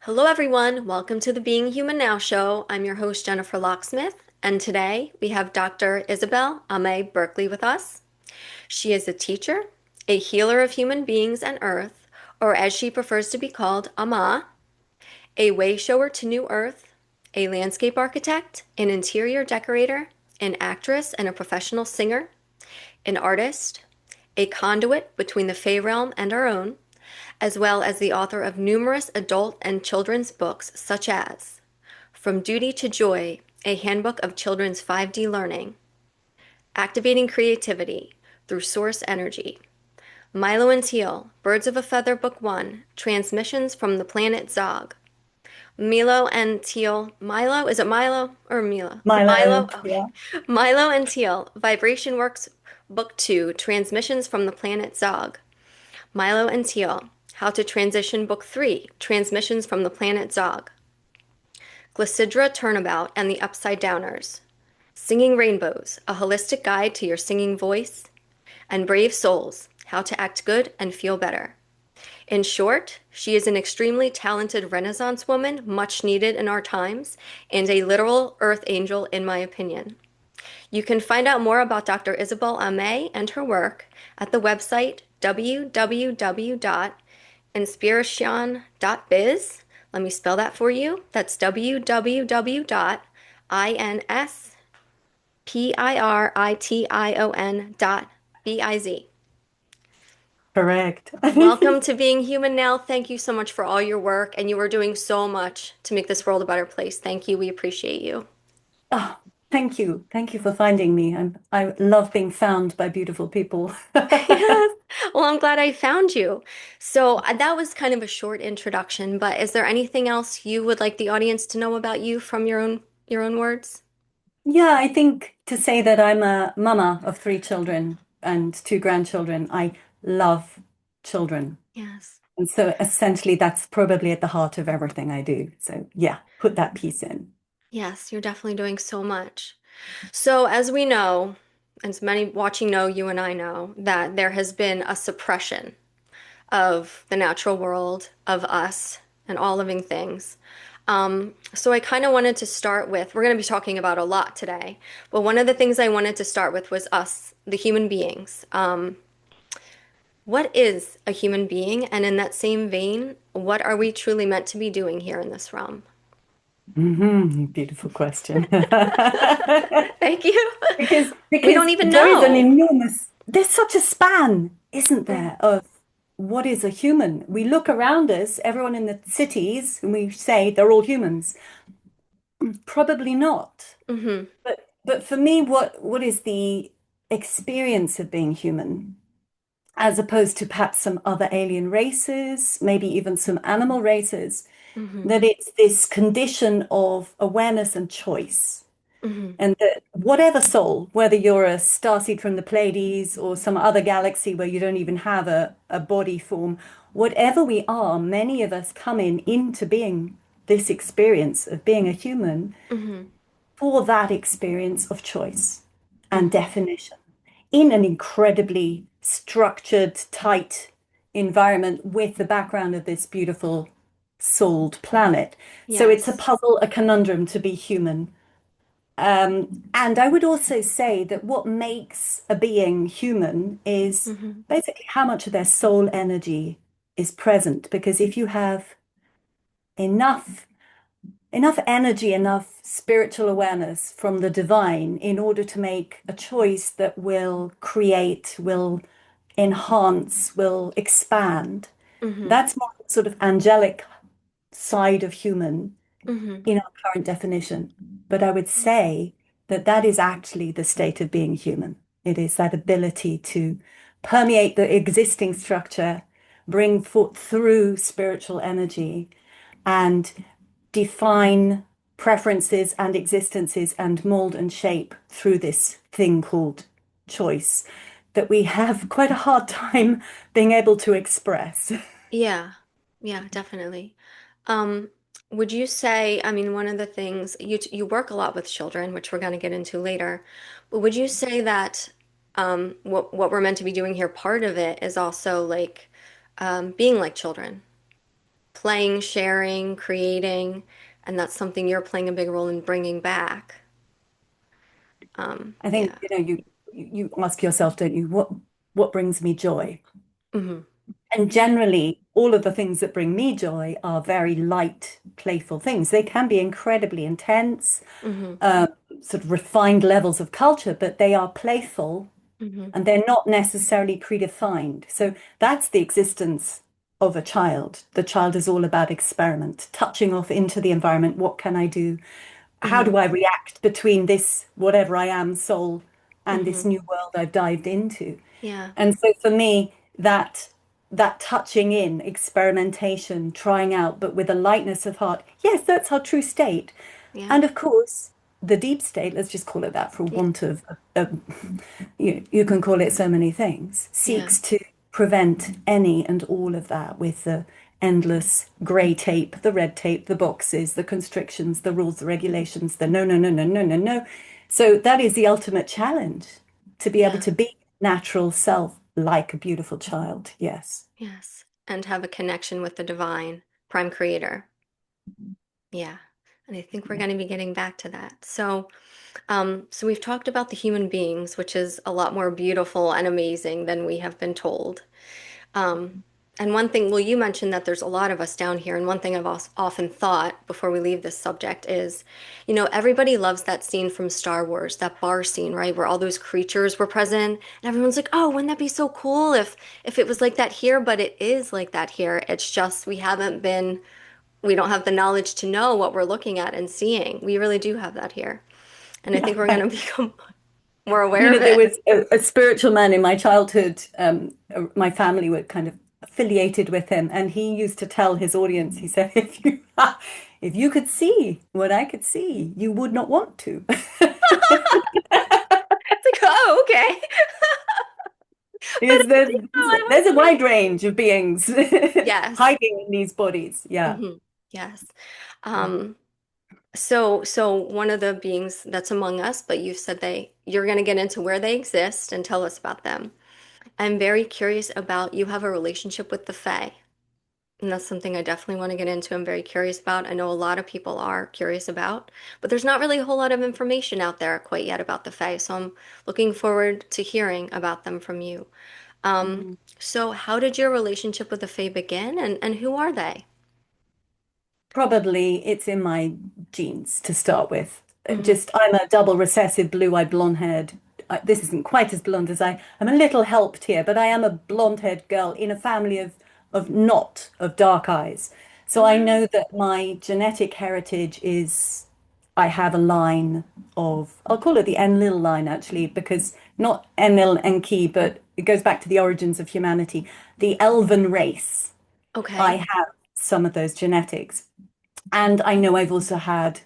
Hello, everyone. Welcome to the Being Human Now show. I'm your host, Jennifer Locksmith, and today we have Dr. Isabel Aimee Berkeley with us. She is a teacher, a healer of human beings and earth, or as she prefers to be called, Amma, a way shower to New Earth, a landscape architect, an interior decorator, an actress and a professional singer, an artist, a conduit between the Fey realm and our own, as well as the author of numerous adult and children's books such as From Duty to Joy, a handbook of children's 5D learning, Activating Creativity through Source Energy, Milo and Teal, Birds of a Feather Book 1, Transmissions from the Planet Zog, Milo and Teal, Milo, is it Milo or Milo? Milo, Milo, okay. yeah. Milo and Teal, Vibration Works Book 2, Transmissions from the Planet Zog, Milo and Teal, How to Transition Book 3, Transmissions from the Planet Zog, Glycidra Turnabout and the Upside Downers, Singing Rainbows, A Holistic Guide to Your Singing Voice, and Brave Souls, How to Act Good and Feel Better. In short, she is an extremely talented Renaissance woman, much needed in our times, and a literal earth angel, in my opinion. You can find out more about Dr. Isabel Aimee and her work at the website www.inspiration.biz. Let me spell that for you. That's www.inspiration.biz. Correct. Welcome to Being Human Now. Thank you so much for all your work, and you are doing so much to make this world a better place. Thank you. We appreciate you. Oh, thank you. Thank you for finding me. I love being found by beautiful people. Yes. Well, I'm glad I found you. So that was kind of a short introduction, but is there anything else you would like the audience to know about you from your own words? Yeah, I think to say that I'm a mama of three children and two grandchildren, I love children. Yes. And so essentially that's probably at the heart of everything I do. So yeah, put that piece in. Yes, you're definitely doing so much. So as we know, as many watching know, you and I know, that there has been a suppression of the natural world, of us, and all living things. So I kind of wanted to start with, we're going to be talking about a lot today, but one of the things I wanted to start with was us, the human beings. What is a human being? And in that same vein, what are we truly meant to be doing here in this realm? Beautiful question. Thank you. Because We because don't even there is know. there's such a span, isn't Yeah. there, of what is a human? We look around us, everyone in the cities, and we say they're all humans. Probably not. Hmm. But for me, what is the experience of being human, as opposed to perhaps some other alien races, maybe even some animal races, Hmm. that it's this condition of awareness and choice. Hmm. And that whatever soul, whether you're a starseed from the Pleiades or some other galaxy where you don't even have a body form, whatever we are, many of us come into being this experience of being a human Hmm. for that experience of choice and Hmm. definition in an incredibly structured, tight environment with the background of this beautiful souled planet. So it's a Yes. puzzle, a conundrum to be human. And I would also say that what makes a being human is Hmm. basically how much of their soul energy is present. Because if you have enough energy, enough spiritual awareness from the divine in order to make a choice that will create, will enhance, will expand, Hmm. that's more sort of angelic side of human Hmm. in our current definition. But I would say that that is actually the state of being human. It is that ability to permeate the existing structure, bring forth through spiritual energy, and define preferences and existences and mold and shape through this thing called choice that we have quite a hard time being able to express. Yeah. Yeah, definitely. Um, would you say, I mean, one of the things you work a lot with children, which we're going to get into later, but would you say that what we're meant to be doing here, part of it is also like being like children, playing, sharing, creating, and that's something you're playing a big role in bringing back. I think, Yeah. you ask yourself, don't you, what brings me joy? Hmm. And generally, all of the things that bring me joy are very light, playful things. They can be incredibly intense, Hmm. um, sort of refined levels of culture, but they are playful Hmm. and they're not necessarily predefined. So that's the existence of a child. The child is all about experiment, touching off into the environment. What can I do? How Hmm. do I react between this, whatever I am, soul, and this Hmm. new world I've dived into? Yeah. And so for me, that touching in, experimentation, trying out, but with a lightness of heart, yes, that's our true state. Yeah. And of course, the deep state, let's just call it that for Yeah. want of you can call it so many things, Yeah. seeks to prevent any and all of that with the endless grey tape, the red tape, the boxes, the constrictions, the rules, the regulations, the no, no, no, no, no, no, no. So that is the ultimate challenge, to be able Yeah. to be natural self like a beautiful child. Yes. Yes. And have a connection with the divine prime creator. Yeah. And I think we're Yeah. going to be getting back to that. So we've talked about the human beings, which is a lot more beautiful and amazing than we have been told. Um, and one thing, well, you mentioned that there's a lot of us down here, and one thing I've often thought before we leave this subject is, everybody loves that scene from Star Wars, that bar scene, right, where all those creatures were present, and everyone's like, "Oh, wouldn't that be so cool if it was like that here?" But it is like that here. It's just we don't have the knowledge to know what we're looking at and seeing. We really do have that here, and I think we're going to become more aware of There it. was a spiritual man in my childhood. My family were kind of affiliated with him, and he used to tell his audience, he said, if you could see what I could see, you would not want to. It's like, oh, okay. But Because there's, I there's a wasn't. wide range of beings Yes. hiding in these bodies. Yeah. Hmm. Yes. Um, so one of the beings that's among us, but you said you're going to get into where they exist and tell us about them. I'm very curious about you have a relationship with the Fae, and that's something I definitely want to get into. I'm very curious about. I know a lot of people are curious about, but there's not really a whole lot of information out there quite yet about the Fae, so I'm looking forward to hearing about them from you. Um, Mm. so how did your relationship with the Fae begin, and who are they? Probably it's in my genes to start with. Hmm. Just I'm a double recessive, blue-eyed, blonde-haired. This isn't quite as blonde as I. I'm a little helped here, but I am a blonde-haired girl in a family of not of dark eyes. So I Wow. know that my genetic heritage is. I have a line of. I'll call it the Enlil line actually, because not Enlil Enki, but it goes back to the origins of humanity. The elven race. I Okay. have some of those genetics. And I know I've also had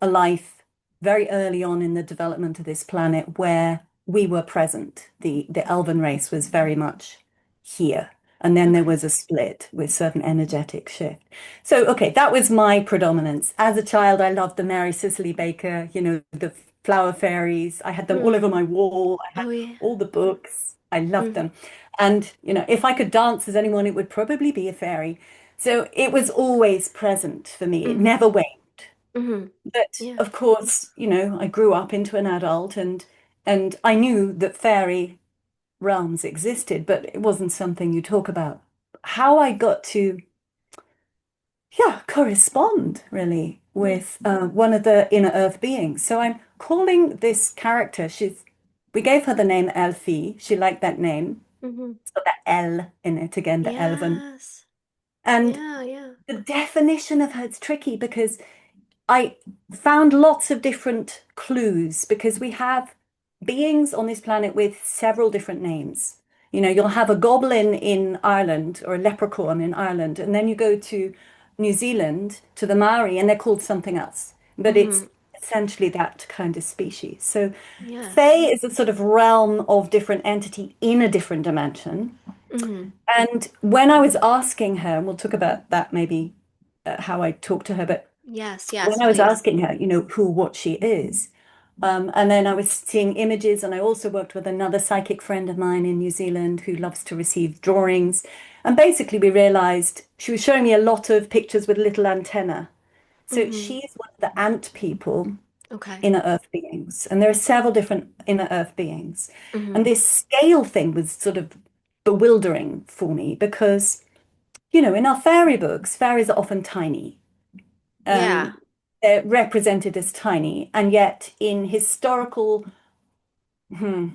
a life very early on in the development of this planet where we were present. The elven race was very much here. And then there Okay. was a split with certain energetic shift. So, okay, that was my predominance. As a child, I loved the Mary Cicely Baker, the flower fairies. I had them all over Hmm. my wall. I had Oh yeah. all the books. I loved Hmm. them. And, if I could dance as anyone, it would probably be a fairy. So it was always present for me. It Hmm. never waned. Hmm. But Yeah. of course, I grew up into an adult and I knew that fairy realms existed, but it wasn't something you talk about. How I got to, yeah, correspond really Yeah. with one of the inner earth beings. So I'm calling this character, we gave her the name Elphie. She liked that name. Hmm. It's got that L in it again, the elven. Yes. And Yeah. Yeah. the definition of her, it's tricky because I found lots of different clues because we have beings on this planet with several different names. You'll have a goblin in Ireland or a leprechaun in Ireland, and then you go to New Zealand to the Maori and they're called something else. But Hmm. it's essentially that kind of species. So Yes. Fae is a sort of realm of different entity in a different dimension. Hmm. And when I was asking her, and we'll talk about that maybe how I talk to her, but Yes. Yes. when I was Please. asking her, what she is, and then I was seeing images, and I also worked with another psychic friend of mine in New Zealand who loves to receive drawings. And basically, we realized she was showing me a lot of pictures with little antenna. So Mm-hmm. she is one of the ant people, Okay. inner earth beings. And there are several different inner earth beings. And Mm-hmm. this scale thing was sort of bewildering for me because, in our fairy books, fairies are often tiny. Yeah. They're represented as tiny. And yet in historical hmm,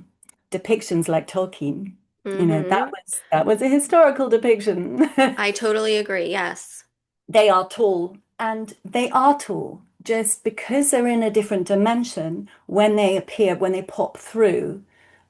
depictions like Tolkien, that Mm-hmm. was a historical depiction. I totally agree. Yes. They are tall, and they are tall just because they're in a different dimension when they appear, when they pop through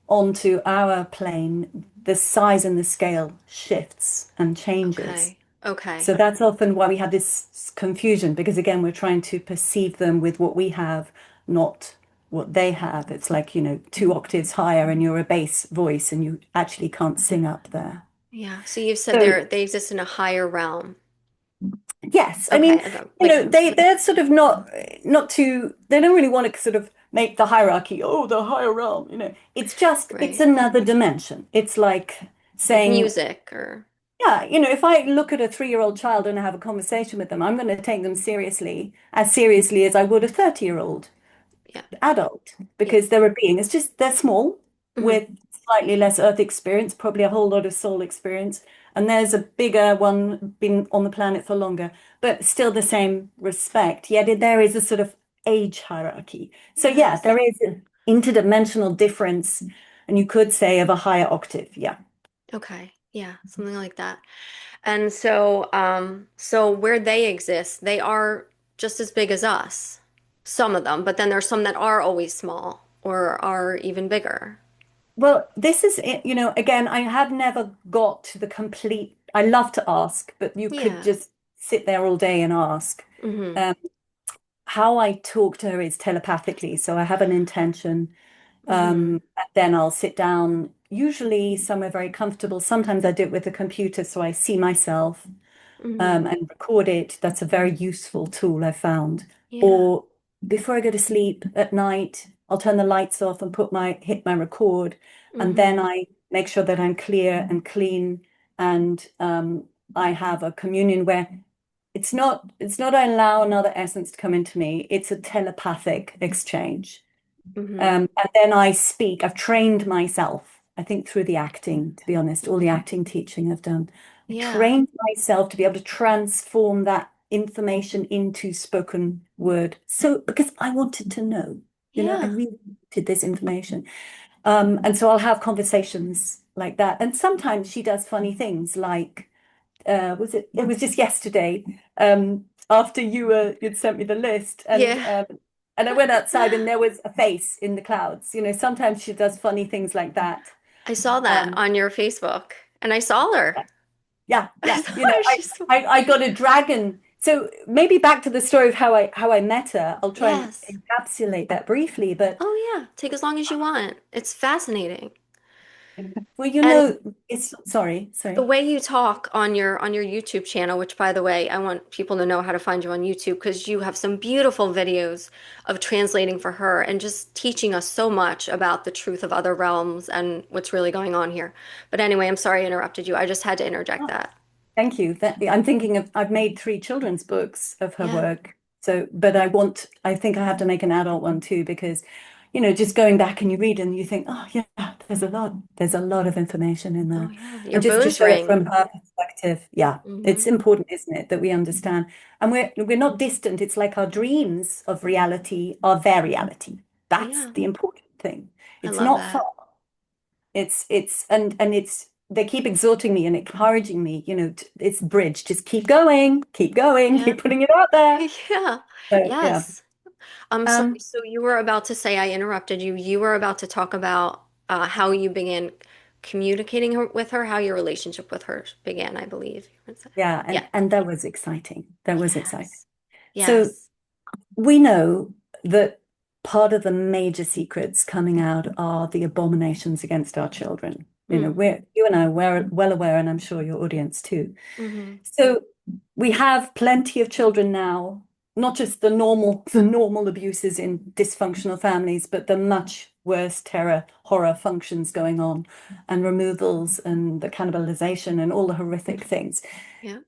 onto our plane, the size and the scale shifts and changes. Okay. Okay. So that's often why we have this confusion, because again, we're trying to perceive them with what we have, not what they have. It's like, 2 octaves higher and you're a bass voice and you actually can't sing up there. Yeah. So you've said So they exist in a higher realm. yes, I mean, Okay. Okay. Like, they're sort of not too, they don't really want to sort of make the hierarchy, oh, the higher realm, It's just, it's right. another dimension. It's like Like saying, music or yeah, if I look at a 3-year-old child and I have a conversation with them, I'm going to take them seriously as I would a 30-year-old yeah. adult, Yeah. because they're a being. It's just they're small Mm-hmm. with slightly less earth experience, probably a whole lot of soul experience. And there's a bigger one been on the planet for longer, but still the same respect. Yet there is a sort of age hierarchy. So yeah, Yes. there is an interdimensional difference, and you could say of a higher octave. Yeah. Okay. Yeah. Something like that. And so where they exist, they are just as big as us. Some of them, but then there's some that are always small or are even bigger. Well, this is it, again, I have never got to the complete, I love to ask, but you could Yeah. just sit there all day and ask. Mm-hmm. Um, how I talk to her is telepathically. So I have an intention. Mm-hmm. And then I'll sit down, usually somewhere very comfortable. Sometimes I do it with a computer, so I see myself Mm-hmm. and record it. That's a very useful tool I found. Yeah. Or before I go to sleep at night, I'll turn the lights off and hit my record, and then Mm-hmm. I make sure that I'm clear and clean, and I have a communion where it's not I allow another essence to come into me. It's a telepathic exchange. Mm-hmm. And then I speak. I've trained myself, I think, through the acting, to be honest, all the acting teaching I've done. I Yeah. trained myself to be able to transform that information into spoken word. So, because I wanted to know, I Yeah. really wanted this information. And so I'll have conversations like that. And sometimes she does funny things like, it was just yesterday, after you'd sent me the list, Yeah. and I went outside and there was a face in the clouds. Sometimes she does funny things like that. I saw that Um, on your Facebook and I saw her. yeah, I yeah. saw her. She's so I got a dragon. So maybe back to the story of how I met her. I'll try and yes. encapsulate that briefly. But Oh yeah. Take as long as you want. It's fascinating. well, And it's sorry, the sorry. way you talk on your YouTube channel, which by the way, I want people to know how to find you on YouTube because you have some beautiful videos of translating for her and just teaching us so much about the truth of other realms and what's really going on here. But anyway, I'm sorry I interrupted you. I just had to interject that. Thank you. I'm thinking I've made 3 children's books of her Yeah. work. So, but I think I have to make an adult one too, because, just going back and you read and you think, oh yeah, there's a lot of information in Oh there. yeah. And Your just to bones show it ring. from her perspective, yeah, Hmm. it's important, isn't it, that we understand. And we're not distant. It's like our dreams of reality are their reality. That's Yeah. the important thing. I It's love not far. that. It's they keep exhorting me and encouraging me, it's bridge, just keep going, Yeah. keep putting it out there. Yeah. So yeah. Yes. I'm sorry. Um, So you were about to say I interrupted you. You were about to talk about how you began communicating with her, how your relationship with her began, I believe. yeah, Yeah. and that was exciting. That was exciting. Yes. So Yes. we know that part of the major secrets coming out are the abominations against our children. Mm. You and I were well aware, and I'm sure your audience too. Mm-hmm. So we have plenty of children now, not just the normal abuses in dysfunctional families, but the much worst terror, horror functions going on, and removals and the cannibalization and all the horrific things. Yeah.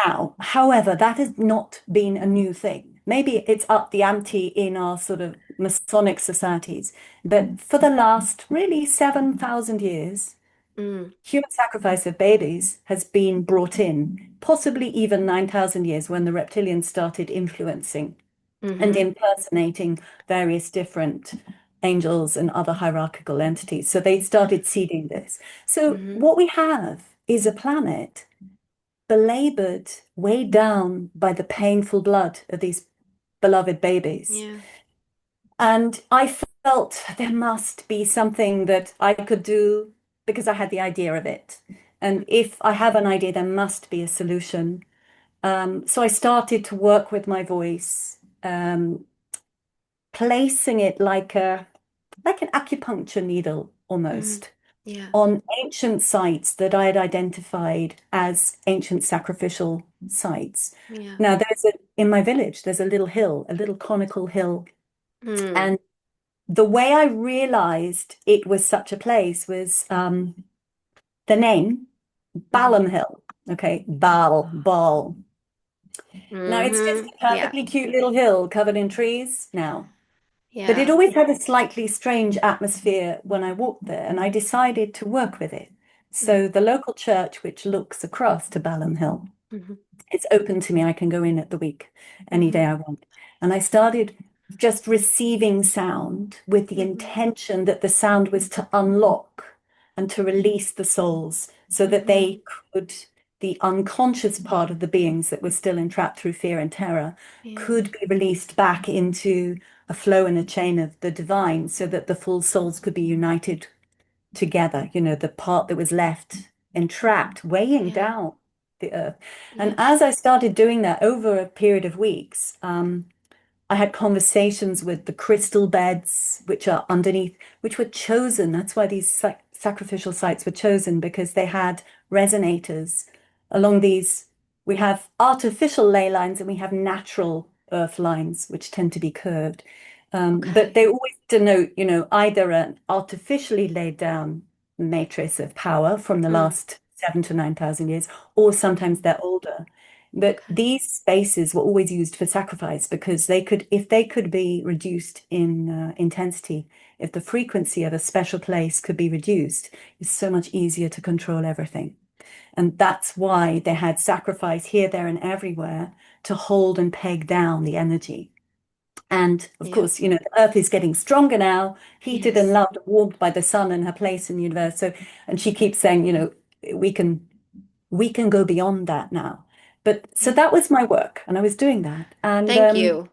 Now, however, that has not been a new thing. Maybe it's up the ante in our sort of Masonic societies, but for the last really 7,000 years, Mm. human sacrifice of babies has been brought in, possibly even 9,000 years when the reptilians started influencing and Mm-hmm. impersonating various different angels and other hierarchical entities. So they started seeding this. So Mm-hmm. what we have is a planet belabored, weighed down by the painful blood of these beloved babies. Yeah. And I felt there must be something that I could do because I had the idea of it. And if I have an idea, there must be a solution. So I started to work with my voice, placing it like an acupuncture needle Mm-hmm. almost Yeah. on ancient sites that I had identified as ancient sacrificial sites. Yeah. Now, in my village, there's a little hill, a little conical hill. Mm. And the way I realized it was such a place was the name, Mm-hmm. Balaam Hill. Okay, Baal. Now, it's just Mm-hmm. a Yeah. perfectly cute little hill covered in trees now. But it Yeah. always had a slightly strange atmosphere when I walked there, and I decided to work with it. Mm-hmm. So the local church, which looks across to Balham Hill, Mm-hmm. it's open to me. I can go in at the week any Mm-hmm. day I want. And I started just receiving sound with the Mm-hmm. intention that the sound was to unlock and to release the souls so that Mm-hmm. they could, the unconscious part of the beings that were still entrapped through fear and terror, Yeah. could be released back into a flow and a chain of the divine so that the full souls could be united together, the part that was left entrapped, weighing Yeah. down the earth. And Yeah. as I started doing that over a period of weeks, I had conversations with the crystal beds, which are underneath, which were chosen. That's why these sacrificial sites were chosen, because they had resonators along these. We have artificial ley lines and we have natural earth lines, which tend to be curved. But Okay. they always denote, either an artificially laid down matrix of power from the Mm. last 7 to 9,000 years, or Mm-hmm. sometimes they're older. But Okay. these spaces were always used for sacrifice because if they could be reduced in intensity, if the frequency of a special place could be reduced, it's so much easier to control everything. And that's why they had sacrifice here, there, and everywhere to hold and peg down the energy. And of Yeah. course, the Earth is getting stronger now, heated and Yes. loved, warmed by the sun and her place in the universe. So, and she keeps saying, we can we can go beyond that now. But so Yeah. that was my work, and I was doing that. And Thank you.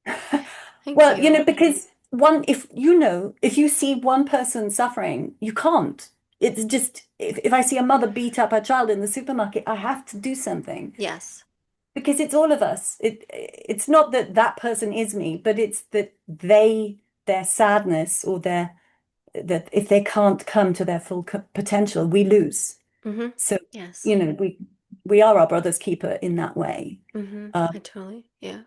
Thank well, you. because if you see one person suffering, you can't. It's just if I see a mother beat up her child in the supermarket, I have to do something Yes. because it's all of us. It's not that that person is me, but it's that their sadness or that if they can't come to their full potential, we lose. Mm-hmm. So, Yes. you know, we are our brother's keeper in that way. Mm-hmm. Uh, I totally. Yeah.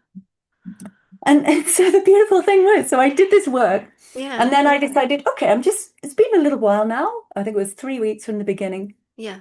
and so the beautiful thing was, so I did this work, and Yeah. then I decided, okay, it's been a little while now. I think it was 3 weeks from the beginning. Yeah.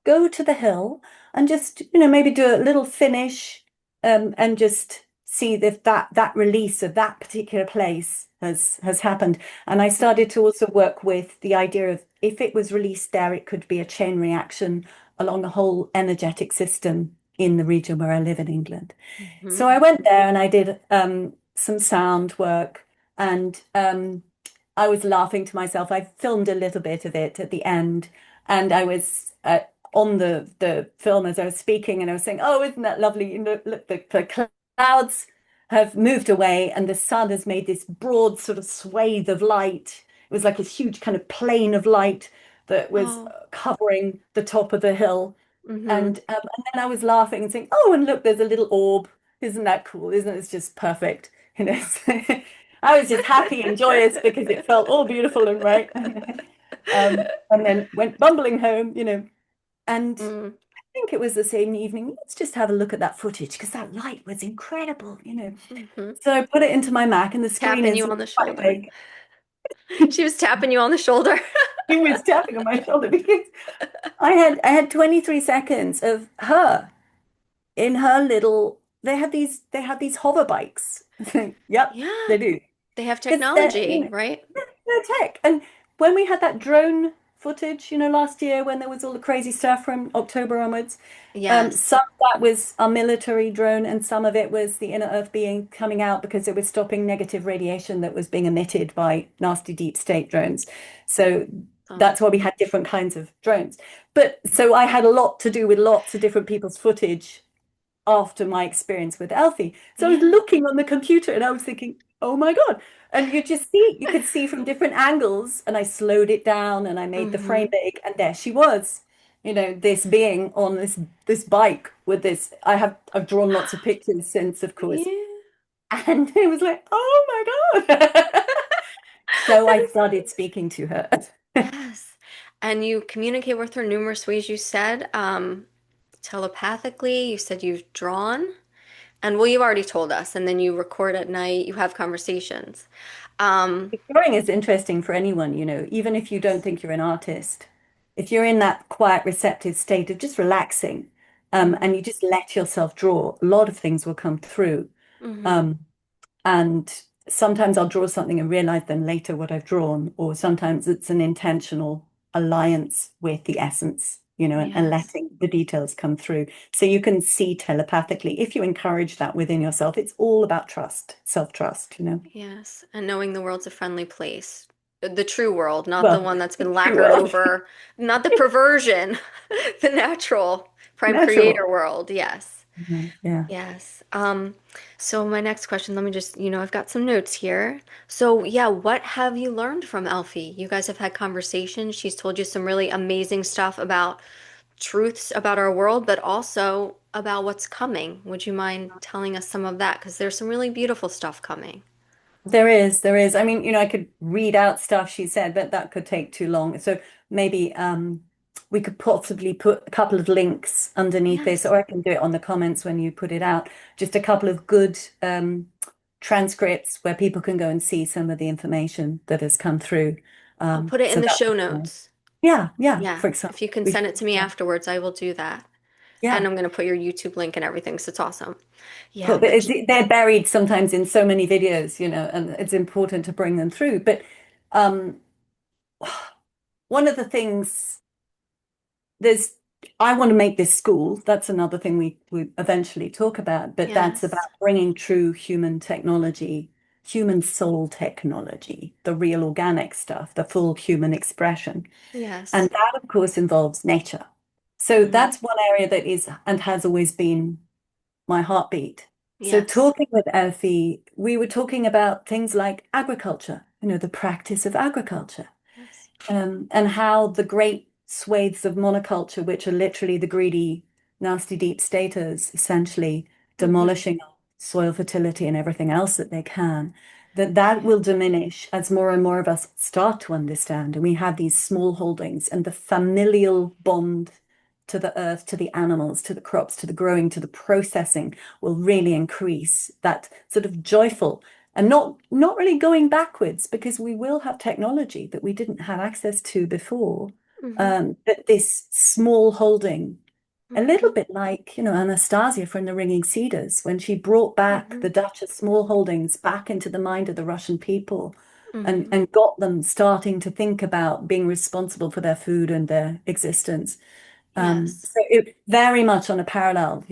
Go to the hill and just, maybe do a little finish, and just see if that release of that particular place has happened. And I started to also work with the idea of if it was released there, it could be a chain reaction along the whole energetic system in the region where I live in England. Mm-hmm. So I went there and I did some sound work, and I was laughing to myself. I filmed a little bit of it at the end, and I was on the film as I was speaking, and I was saying, "Oh, isn't that lovely? Look, the clouds have moved away, and the sun has made this broad sort of swathe of light. It was like a huge kind of plane of light that was Oh. covering the top of the hill." Mm-hmm. And then I was laughing and saying, "Oh, and look, there's a little orb. Isn't that cool? Isn't it? It's just perfect." I was just happy and joyous because it felt all beautiful and right. And then went bumbling home, and Mm. I think it was the same evening. Let's just have a look at that footage because that light was incredible. Mm-hmm. So I put it into my Mac, and the screen Tapping is you not on the quite shoulder. big. She was tapping you on the shoulder. He was tapping on my shoulder because I had 23 seconds of her in her little they have these hover bikes. Yep, Yeah, they do. they have Because they're, technology, right? they're tech. And when we had that drone footage, last year when there was all the crazy stuff from October onwards, Yes. some of that was our military drone, and some of it was the inner Earth being coming out because it was stopping negative radiation that was being emitted by nasty deep state drones. So Oh, that's why we had different kinds of drones. But so I had a lot to do with lots of different people's footage after my experience with Elphie. So I was yeah. looking on the computer and I was thinking, oh my God. And you could see from different angles, and I slowed it down and I made the frame Hmm. big, and there she was, this being on this bike with this. I've drawn lots of pictures since, of course. Yeah. And it was like, oh my God. So That I is started speaking to her. yes. And you communicate with her numerous ways, you said, telepathically, you said you've drawn. And well, you've already told us, and then you record at night, you have conversations. Um, Drawing is interesting for anyone, even if you don't think you're an artist. If you're in that quiet, receptive state of just relaxing, mhm, and you just let yourself draw, a lot of things will come through. mhm, Um, and sometimes I'll draw something and realize then later what I've drawn, or sometimes it's an intentional alliance with the essence, and yes, letting the details come through. So you can see telepathically if you encourage that within yourself. It's all about trust, self-trust. yes. And knowing the world's a friendly place. The true world, not the Well, one that's been the true lacquered world, over, not the perversion, the natural prime natural. creator world. Yes. Mhm. Yeah. Yes. So my next question, let me just, I've got some notes here. So yeah, what have you learned from Elfie? You guys have had conversations. She's told you some really amazing stuff about truths about our world, but also about what's coming. Would you mind telling us some of that? Because there's some really beautiful stuff coming. There is, there is. I mean, I could read out stuff she said, but that could take too long. So maybe we could possibly put a couple of links underneath this, Yes. or I can do it on the comments when you put it out. Just a couple of good transcripts where people can go and see some of the information that has come through. I'll put it in So the that show would be nice. notes. Yeah, yeah, Yeah. for If you example. can We send should, it to me yeah. afterwards, I will do that. And Yeah. I'm going to put your YouTube link and everything, so it's awesome. Yeah, Cool. But but they're buried sometimes in so many videos, and it's important to bring them through. But um, one of the things there's I want to make this school. That's another thing we eventually talk about, but that's yes. about bringing true human technology, human soul technology, the real organic stuff, the full human expression. And Yes. that, of course, involves nature. So Hmm. that's one area that is and has always been my heartbeat. So Yes. talking with Elphie, we were talking about things like agriculture, the practice of agriculture, Yes. and how the great swathes of monoculture, which are literally the greedy, nasty deep staters, essentially Hmm. demolishing soil fertility and everything else that they can, that will diminish as more and more of us start to understand. And we have these small holdings and the familial bond to the earth, to the animals, to the crops, to the growing, to the processing will really increase that sort of joyful and not really going backwards because we will have technology that we didn't have access to before. Hmm. But this small holding, a little Hmm. bit like, Anastasia from the Ringing Cedars, when she brought back Hmm. the Dutch of small holdings back into the mind of the Russian people and, Hmm. and got them starting to think about being responsible for their food and their existence. Yes. So it very much on a parallel.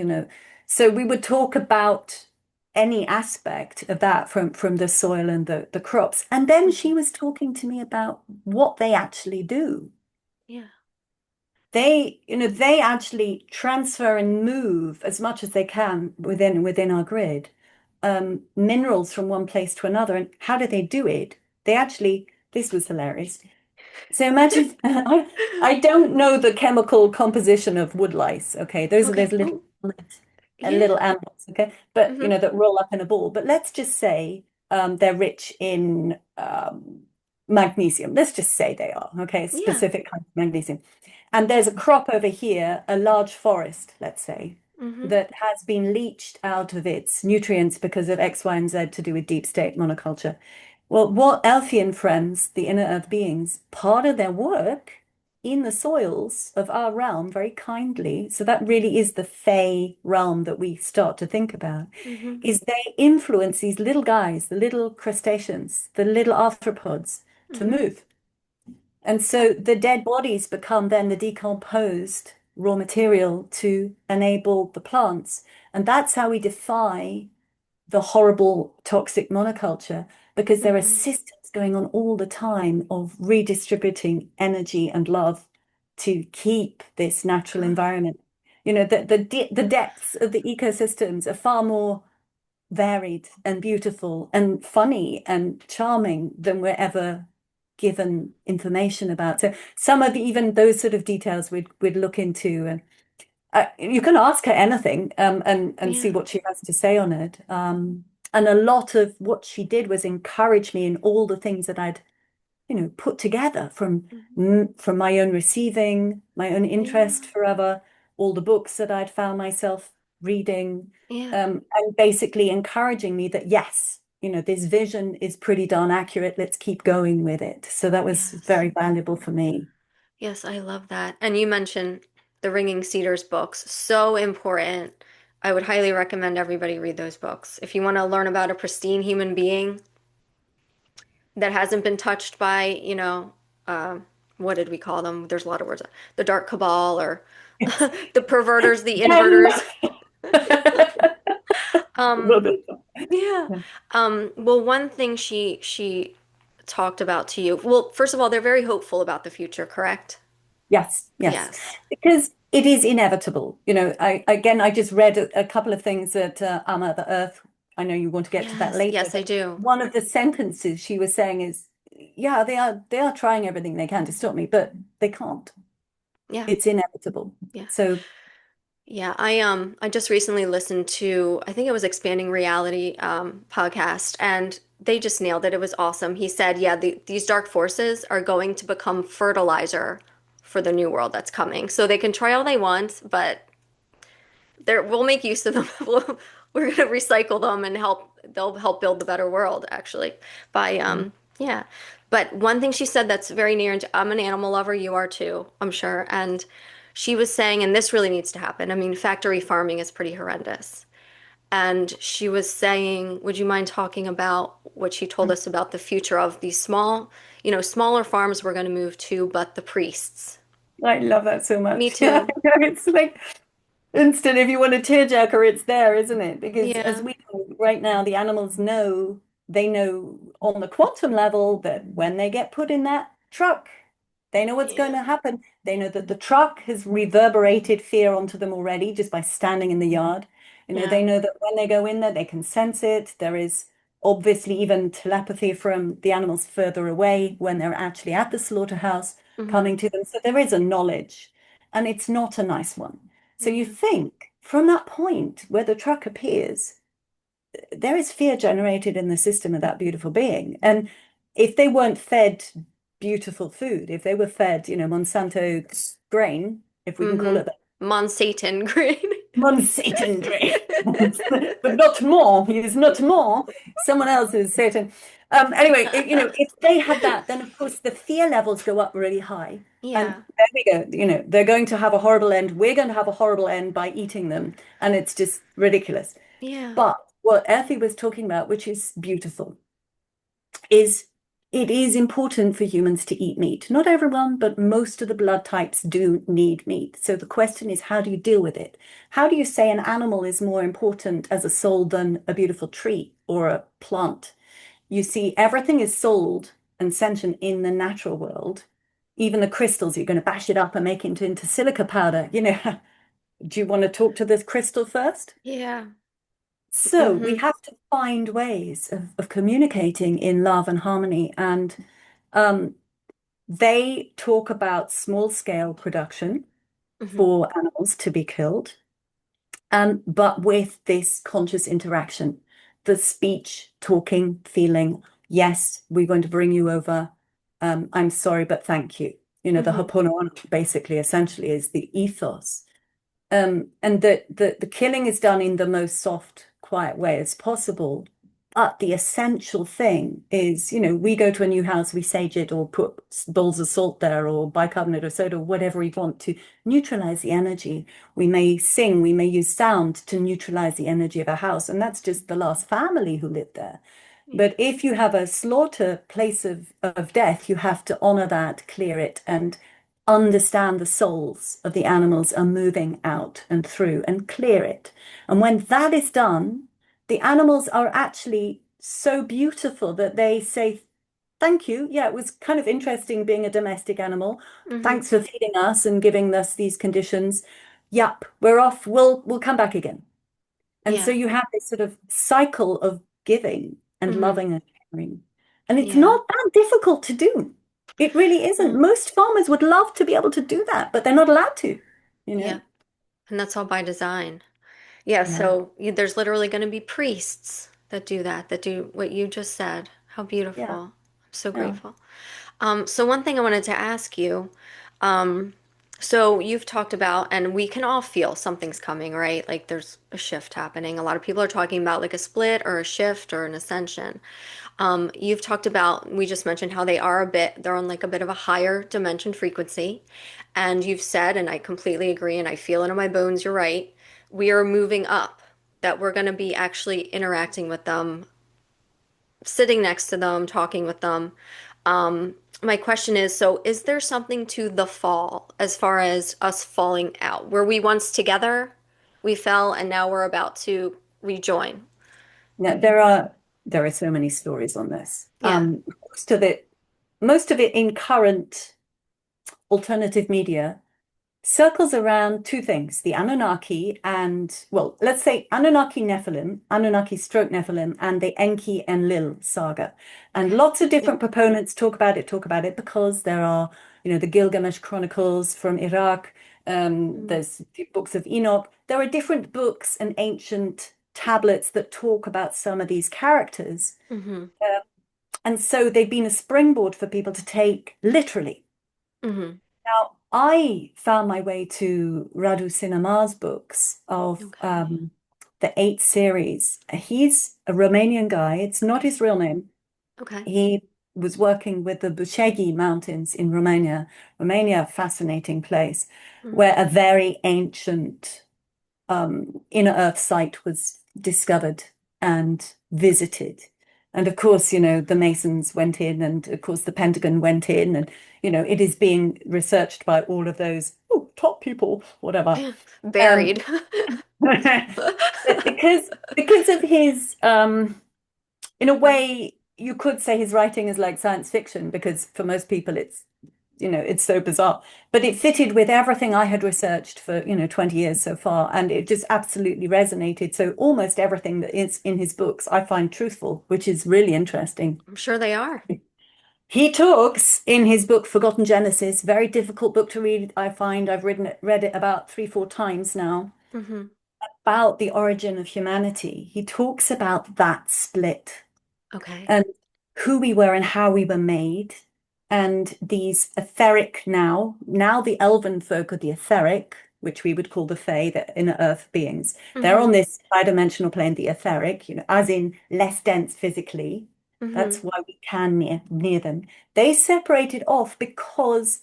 So we would talk about any aspect of that from the soil and the crops. And then Hmm. she was talking to me about what they actually do. Yeah. They actually transfer and move as much as they can within our grid, minerals from one place to another. And how do they do it? This was hilarious. So imagine I don't know the chemical composition of wood lice. Okay, there's Okay. little Oh, little yeah. animals. Okay, but Hmm. that roll up in a ball. But let's just say they're rich in magnesium. Let's just say they are. Okay, Yeah. specific kind of magnesium. And there's a crop over here, a large forest, let's say, Hmm. that has been leached out of its nutrients because of X, Y, and Z to do with deep state monoculture. Well, what Elphie and friends, the inner earth beings, part of their work in the soils of our realm, very kindly, so that really is the Fey realm that we start to think about, Hmm. is they influence these little guys, the little crustaceans, the little arthropods to Hmm. move. And so the dead bodies become then the decomposed raw material to enable the plants. And that's how we defy the horrible toxic monoculture, because there are Hmm. systems going on all the time of redistributing energy and love to keep this natural environment. The depths of the ecosystems are far more varied and beautiful and funny and charming than we're ever given information about. So some of even those sort of details we'd look into, and you can ask her anything, and see Yeah. what she has to say on it. And a lot of what she did was encourage me in all the things that I'd, put together Hmm. from my own receiving, my own interest Yeah. forever, all the books that I'd found myself reading, Yeah. and basically encouraging me that yes, this vision is pretty darn accurate. Let's keep going with it. So that was Yes. very valuable for me. Yes, I love that. And you mentioned the Ringing Cedars books, so important. I would highly recommend everybody read those books. If you want to learn about a pristine human being that hasn't been touched by, uh, what did we call them? There's a lot of words. The dark cabal or It's the perverters, the them. inverters. Love Um, it. yeah. Well, one thing she talked about to you. Well, first of all, they're very hopeful about the future, correct? Yes, yes, Yes. because it is inevitable. I just read a couple of things that Amma, the Earth. I know you want to get to that Yes, later, yes, I but do. one of the sentences she was saying is, "Yeah, they are trying everything they can to stop me, but they can't. Yeah, It's inevitable." yeah. So Yeah, I just recently listened to, I think it was Expanding Reality podcast, and they just nailed it. It was awesome. He said, yeah, these dark forces are going to become fertilizer for the new world that's coming. So they can try all they want, but we'll make use of them. We're gonna recycle them and they'll help build the better world, actually, by yeah. But one thing she said that's very near and I'm an animal lover, you are too, I'm sure. And she was saying, and this really needs to happen. I mean, factory farming is pretty horrendous. And she was saying, would you mind talking about what she told us about the future of these smaller farms we're going to move to, but the priests. I love that so Me much. Yeah, too. it's like instant. If you want a tearjerker, it's there, isn't it? Because as Yeah. we know right now, the animals know, they know on the quantum level that when they get put in that truck, they know what's going Yeah. to happen. They know that the truck has reverberated fear onto them already just by standing in the yard. Yeah. They know that when they go in there, they can sense it. There is obviously even telepathy from the animals further away when they're actually at the slaughterhouse Hmm. coming to them. So there is a knowledge, and it's not a nice one. So you Yeah. think from that point where the truck appears, there is fear generated in the system of that beautiful being. And if they weren't fed beautiful food, if they were fed, Monsanto grain, if we can call Hmm. it that, Monsatan green. Satan grain, but not more. He is not more. Someone else is Satan. Anyway, if they had that, then of course the fear levels go up really high. And Yeah. there we go. They're going to have a horrible end. We're going to have a horrible end by eating them. And it's just ridiculous. Yeah. But what Effie was talking about, which is beautiful, is it is important for humans to eat meat. Not everyone, but most of the blood types do need meat. So the question is, how do you deal with it? How do you say an animal is more important as a soul than a beautiful tree or a plant? You see, everything is sold and sentient in the natural world. Even the crystals, you're going to bash it up and make it into silica powder. Do you want to talk to this crystal first? Yeah. So we Hmm. have to find ways of communicating in love and harmony. And um, they talk about small scale production Hmm. for animals to be killed, but with this conscious interaction, the speech, talking, feeling, yes, we're going to bring you over. I'm sorry, but thank you. The Hmm. Ho'oponopono basically essentially is the ethos. And the killing is done in the most soft, quiet way as possible. But the essential thing is, we go to a new house, we sage it or put bowls of salt there or bicarbonate of soda, or whatever we want to neutralize the energy. We may sing, we may use sound to neutralize the energy of a house. And that's just the last family who lived there. But if you have a slaughter place of death, you have to honor that, clear it, and understand the souls of the animals are moving out and through and clear it. And when that is done, the animals are actually so beautiful that they say, thank you. Yeah, it was kind of interesting being a domestic animal. Mm-hmm. Thanks for feeding us and giving us these conditions. Yup, we're off. We'll come back again. And so Yeah. you have this sort of cycle of giving and Mm-hmm. loving and caring. And it's Yeah. not that difficult to do. It really isn't. No. Most farmers would love to be able to do that, but they're not allowed to, you Yeah. know? And that's all by design. Yeah, Yeah, so there's literally going to be priests that do that, that do what you just said. How beautiful. yeah, I'm so yeah. grateful. So one thing I wanted to ask you, um, so you've talked about, and we can all feel something's coming, right? Like there's a shift happening. A lot of people are talking about like a split or a shift or an ascension. You've talked about, we just mentioned how they're on like a bit of a higher dimension frequency. And you've said, and I completely agree, and I feel it in my bones, you're right. We are moving up, that we're going to be actually interacting with them, sitting next to them, talking with them. My question is, so is there something to the fall as far as us falling out? Were we once together, we fell, and now we're about to rejoin? Now, there are so many stories on this. Yeah. Most of it in current alternative media circles around two things, the Anunnaki and, well, let's say Anunnaki Nephilim, Anunnaki stroke Nephilim, and the Enki Enlil saga. And Okay. lots of Yep. different proponents talk about it because there are, the Gilgamesh Chronicles from Iraq, Mm-hmm. there's the books of Enoch. There are different books and ancient tablets that talk about some of these characters. Mm-hmm. Uh, and so they've been a springboard for people to take literally. Mm-hmm. Now, I found my way to Radu Sinema's books of Okay. the eight series. He's a Romanian guy. It's not his real name. Okay. He was working with the Bucegi Mountains in Romania. Romania, fascinating place, Mm-hmm. where a very ancient inner Earth site was discovered and visited. And of course, the Masons went in, and of course, the Pentagon went in, and it is being researched by all of those top people, whatever. Um, Buried. but because of his, in a way, you could say his writing is like science fiction, because for most people, it's so bizarre, but it fitted with everything I had researched for, 20 years so far. And it just absolutely resonated. So almost everything that is in his books, I find truthful, which is really interesting. I'm sure they are. He talks in his book, Forgotten Genesis, very difficult book to read. I find I've read it about 3, 4 times now, Mm-hmm. about the origin of humanity. He talks about that split Okay. and who we were and how we were made. And these etheric now the elven folk are the etheric, which we would call the Fae, the inner earth beings. They're Mm-hmm. on this tri-dimensional plane, the etheric, as in less dense physically. Mm-hmm. That's why we can near them. They separated off because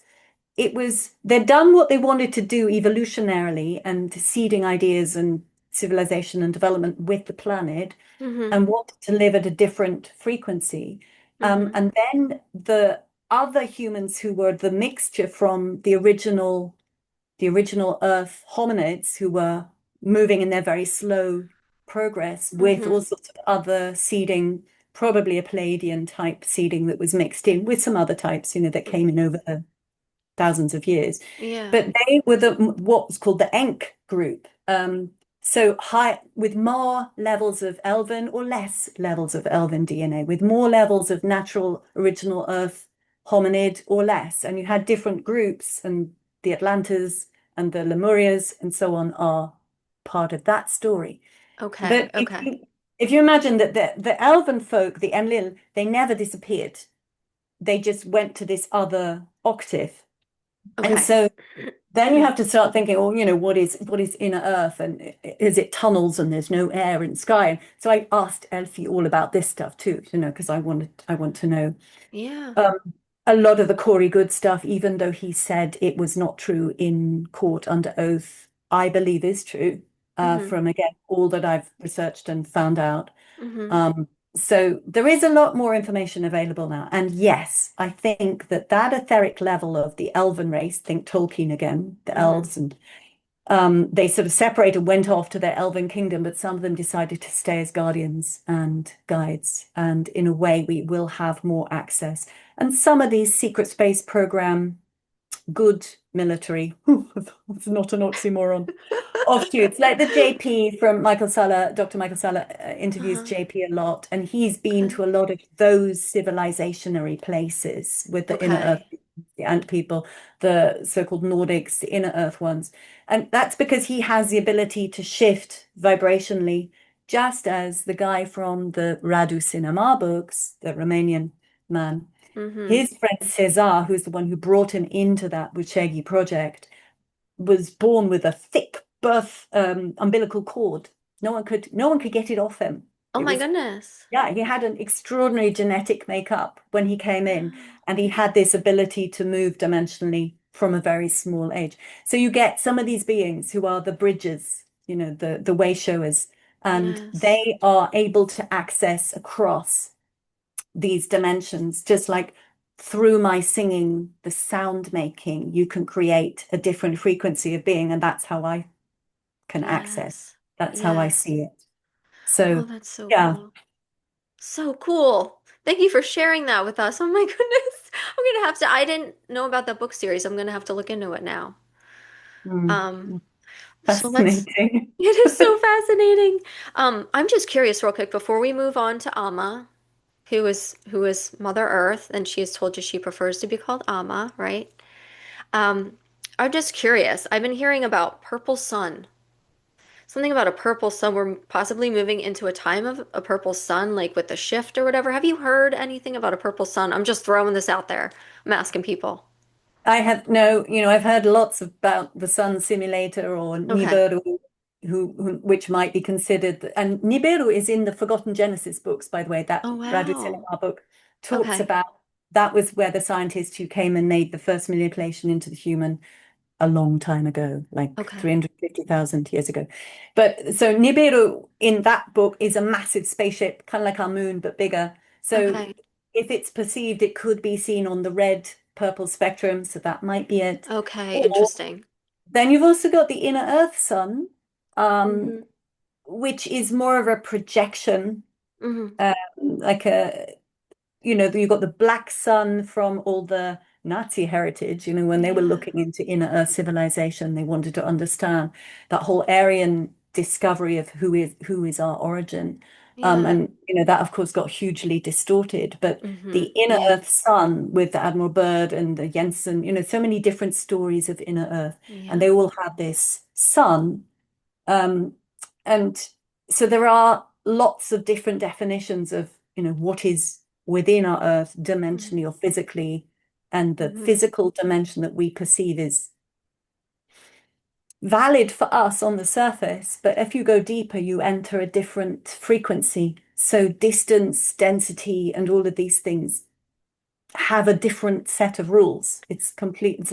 they'd done what they wanted to do evolutionarily and seeding ideas and civilization and development with the planet Mm-hmm. and wanted to live at a different frequency. Mm-hmm. And then the other humans who were the mixture from the original Earth hominids who were moving in their very slow progress with Mm-hmm. all sorts of other seeding, probably a Palladian type seeding that was mixed in with some other types, that came in over the thousands of years. Yeah. But they were what was called the Enk group. So high with more levels of elven or less levels of elven DNA, with more levels of natural original Earth hominid or less. And you had different groups, and the Atlantas and the Lemurias and so on are part of that story. Okay. But if Okay. you if you imagine that the elven folk, the Enlil, they never disappeared. They just went to this other octave. And Okay. so then you Okay. have to start thinking, oh, what is inner Earth, and is it tunnels and there's no air and sky? And so I asked Elphie all about this stuff too, because I want to know. Yeah. Um, a lot of the Corey Good stuff, even though he said it was not true in court under oath, I believe is true, Mm-hmm. from again all that I've researched and found out. Mm-hmm. So there is a lot more information available now. And yes, I think that etheric level of the elven race, think Tolkien again, the Mm-hmm. elves, and they sort of separated, went off to their elven kingdom, but some of them decided to stay as guardians and guides. And in a way, we will have more access. And some of these secret space program good military, it's not an oxymoron, offshoots. Like the JP from Michael Salla, Dr. Michael Salla interviews Uh-huh. JP a lot, and he's been Okay. to a lot of those civilizationary places with the inner earth, Okay. the ant people, the so-called Nordics, the inner earth ones. And that's because he has the ability to shift vibrationally, just as the guy from the Radu Cinema books, the Romanian man, Mm-hmm. his friend Cesar, who's the one who brought him into that Buchegi project, was born with a thick birth umbilical cord. No one could get it off him. Oh It my was, goodness. yeah, he had an extraordinary genetic makeup when he came in, Wow. and he had this ability to move dimensionally from a very small age. So you get some of these beings who are the bridges, the way showers, and Yes. they are able to access across these dimensions, just like through my singing, the sound making, you can create a different frequency of being, and that's how I can access. Yes. That's how I Yes. see it. Oh, So, that's so yeah. cool. So cool. Thank you for sharing that with us. Oh my goodness. I'm gonna have to, I didn't know about that book series. I'm gonna have to look into it now. Mm, Um, so let's, fascinating. it is so fascinating. I'm just curious real quick before we move on to Amma, who is Mother Earth, and she has told you she prefers to be called Amma, right? Um, I'm just curious. I've been hearing about purple sun. Something about a purple sun. We're possibly moving into a time of a purple sun, like with the shift or whatever. Have you heard anything about a purple sun? I'm just throwing this out there. I'm asking people. I have no, I've heard lots about the Sun Simulator or Okay. Nibiru, which might be considered, and Nibiru is in the Forgotten Genesis books, by the way. That Oh, Radu wow. Cinema book talks Okay. about that was where the scientist who came and made the first manipulation into the human a long time ago, like Okay. 350,000 years ago. But so Nibiru in that book is a massive spaceship, kind of like our moon, but bigger. So Okay. if it's perceived, it could be seen on the red purple spectrum. So that might be it. Okay. Or Interesting. then you've also got the inner Earth sun, um, Mm-hmm. which is more of a projection, Mm-hmm. like you've got the black sun from all the Nazi heritage, when they were Yeah. looking into inner Earth civilization, they wanted to understand that whole Aryan discovery of who is our origin. Yeah. And that of course got hugely distorted. But the Mm-hmm. inner Yeah. Earth sun with the Admiral Byrd and the Jensen, so many different stories of inner Earth, and they Yeah. all have this sun. Um, and so there are lots of different definitions of, what is within our Earth dimensionally or physically, and the Mm-hmm. physical dimension that we perceive is valid for us on the surface, but if you go deeper, you enter a different frequency. So distance, density, and all of these things have a different set of rules. It's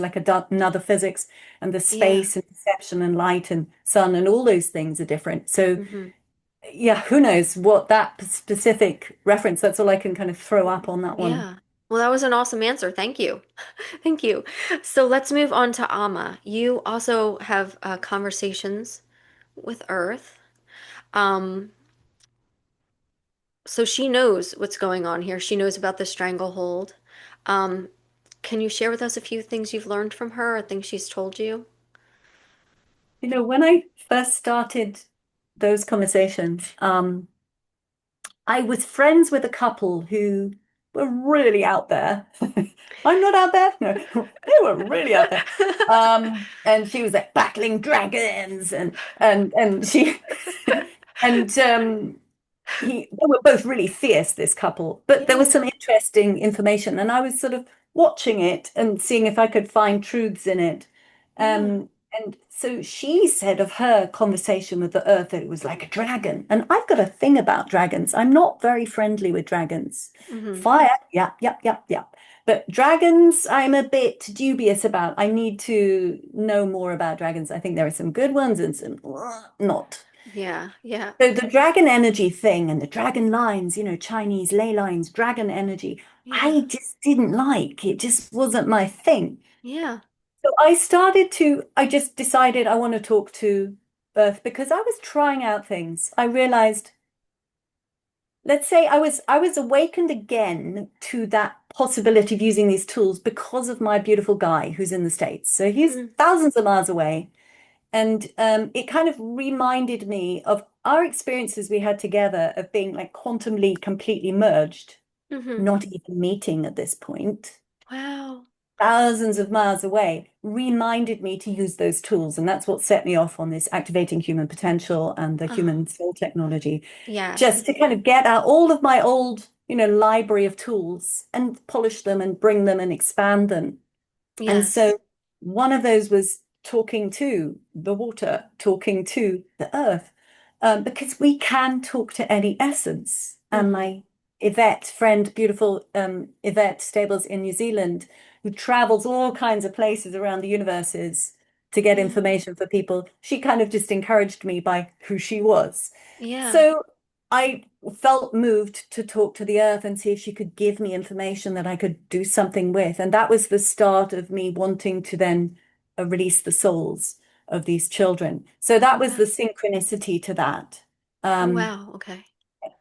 like another physics, and the Yeah. space and perception and light and sun and all those things are different. So Mm-hmm. yeah, who knows what that specific reference, that's all I can kind of throw up on that one. Yeah. Well, that was an awesome answer. Thank you. Thank you. So let's move on to Amma. You also have conversations with Earth. Um, so she knows what's going on here. She knows about the stranglehold. Um, can you share with us a few things you've learned from her or things she's told you? When I first started those conversations, I was friends with a couple who were really out there. I'm not out there. No, they were really out there. And she was like battling dragons, and she and they were both really fierce, this couple. But there was Yeah. some interesting information, and I was sort of watching it and seeing if I could find truths in it. Yeah. And so she said of her conversation with the earth that it was like a dragon. And I've got a thing about dragons. I'm not very friendly with dragons. Mm-hmm. Fire, yep, yep, yep, yep. But dragons, I'm a bit dubious about. I need to know more about dragons. I think there are some good ones and some not. Yeah. Yeah. So the dragon energy thing and the dragon lines, Chinese ley lines, dragon energy, Yeah. I just didn't like. It just wasn't my thing. Yeah. So I just decided I want to talk to Earth because I was trying out things. I realized, let's say I was awakened again to that possibility of using these tools because of my beautiful guy who's in the States. So he's Mm-hmm. thousands of miles away. And it kind of reminded me of our experiences we had together of being like quantumly completely merged, Mm-hmm. not even meeting at this point, Wow. thousands of miles away, reminded me to use those tools. And that's what set me off on this activating human potential and the Oh, human soul technology, yes. just to kind of get out all of my old, library of tools and polish them and bring them and expand them. And Yes. so one of those was talking to the water, talking to the earth, because we can talk to any essence. And Mm-hmm. my Yvette friend, beautiful Yvette Stables in New Zealand, who travels all kinds of places around the universes to get Yeah. information for people, she kind of just encouraged me by who she was. Yeah. So I felt moved to talk to the earth and see if she could give me information that I could do something with. And that was the start of me wanting to then release the souls of these children. So that was Wow. the synchronicity to that. Oh, Um, wow. Okay.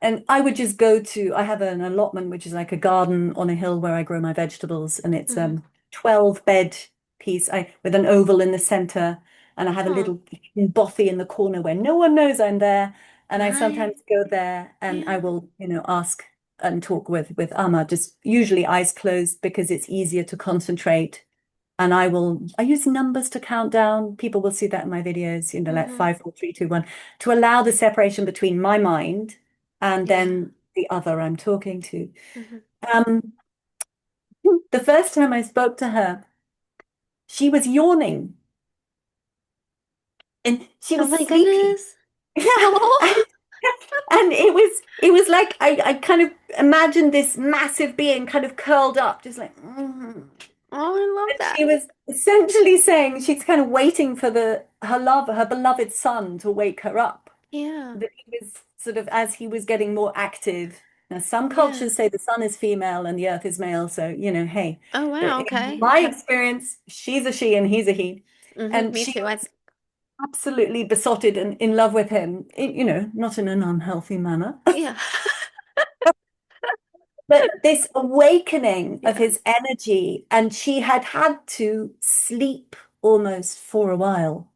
and I would just go to, I have an allotment, which is like a garden on a hill where I grow my vegetables, and it's Mm-hmm. 12 bed piece with an oval in the center. And I have a Oh, little bothy in the corner where no one knows I'm there. And I sometimes nice. go there and I Yeah. will, ask and talk with Amma, just usually eyes closed because it's easier to concentrate. And I use numbers to count down. People will see that in my videos, like Mm-hmm. 5, 4, 3, 2, 1, to allow the separation between my mind and Yeah. then the other I'm talking to. Mm-hmm. Um, the first time I spoke to her, she was yawning and she Oh was my sleepy. goodness. Yeah. Oh, And it was like I kind of imagined this massive being kind of curled up, just like oh, I love And that. she was essentially saying she's kind of waiting for her beloved son to wake her up. Yeah. That he was sort of as he was getting more active. Now, some Yeah. cultures say the sun is female and the earth is male. So, hey, Oh, but wow. in Okay. my experience, she's a she and he's a he. Mm-hmm. And Me she too. I was absolutely besotted and in love with him, not in an unhealthy manner. yeah. But this awakening of Yeah. his energy, and she had to sleep almost for a while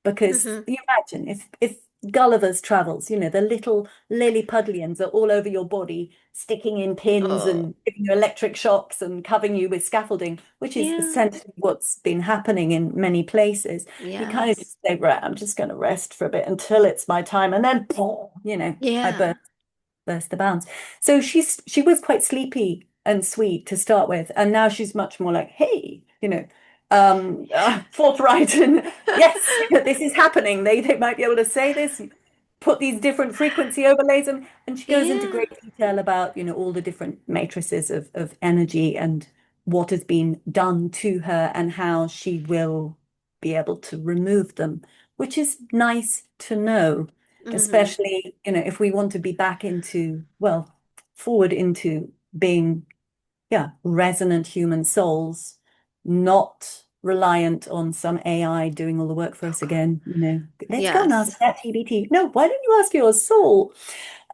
because Mm-hmm. you imagine if Gulliver's travels, the little Lilliputians are all over your body, sticking in pins Oh, and giving you electric shocks and covering you with scaffolding, which is yeah. essentially what's been happening in many places. You kind of Yes. just say, right, I'm just going to rest for a bit until it's my time, and then, I Yeah. burst the bounds. So she was quite sleepy and sweet to start with, and now she's much more like, hey, forthright and yes, this is happening. They might be able to say this, put these different frequency overlays, and she goes into Yeah. great detail about, all the different matrices of energy and what has been done to her and how she will be able to remove them, which is nice to know Mm-hmm. especially, if we want to be back into, well, forward into being, yeah, resonant human souls, not reliant on some AI doing all the work for Oh us God. again, let's go and Yes. ask ChatGPT. No, why don't you ask your soul?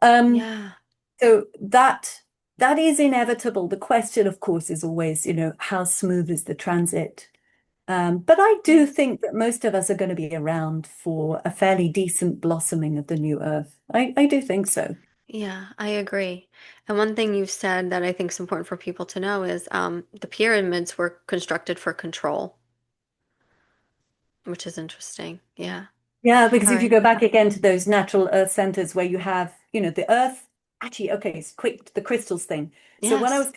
Um, Yeah. so that is inevitable. The question, of course, is always, how smooth is the transit? But I do Yes. think that most of us are going to be around for a fairly decent blossoming of the new earth. I do think so. Yeah, I agree. And one thing you've said that I think is important for people to know is the pyramids were constructed for control, which is interesting. Yeah. Yeah, because All if you right. go back again to those natural earth centers where you have, the earth, actually, okay, it's quick, the crystals thing. So when I Yes. was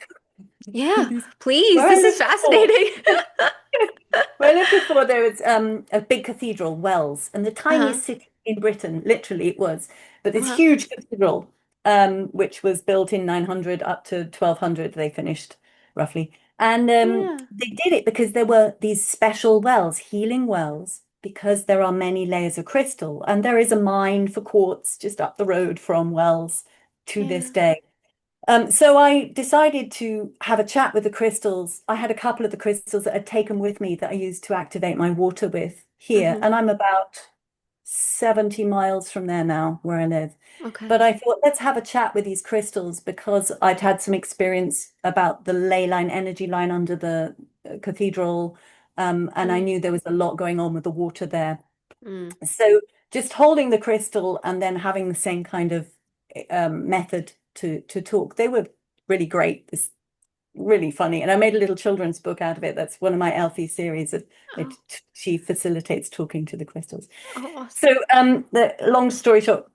Yeah, please. Where I This is lived before, fascinating. where I lived before, there was a big cathedral, Wells, and the Uh-huh. tiniest city in Britain, literally it was, but this Uh-huh. huge cathedral, which was built in 900 up to 1200, they finished roughly. And Yeah. they did it because there were these special wells, healing wells, because there are many layers of crystal, and there is a mine for quartz just up the road from Wells to this Yeah. day. So I decided to have a chat with the crystals. I had a couple of the crystals that I'd taken with me that I used to activate my water with here, Mm-hmm. and I'm about 70 miles from there now, where I live. But Okay. I thought, let's have a chat with these crystals because I'd had some experience about the ley line, energy line under the cathedral, and I Mm, knew there was a lot going on with the water there. mm, So just holding the crystal and then having the same kind of method to talk, they were really great. It's really funny, and I made a little children's book out of it. That's one of my Elphie series. That oh, she facilitates talking to the crystals. oh, So, awesome. the long story short,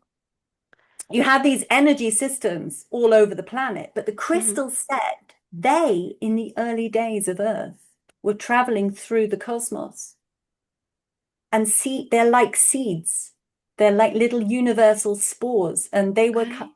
you have these energy systems all over the planet, but the Mm-hmm. crystals said they, in the early days of Earth, were traveling through the cosmos and see they're like seeds. They're like little universal spores, and they were Okay.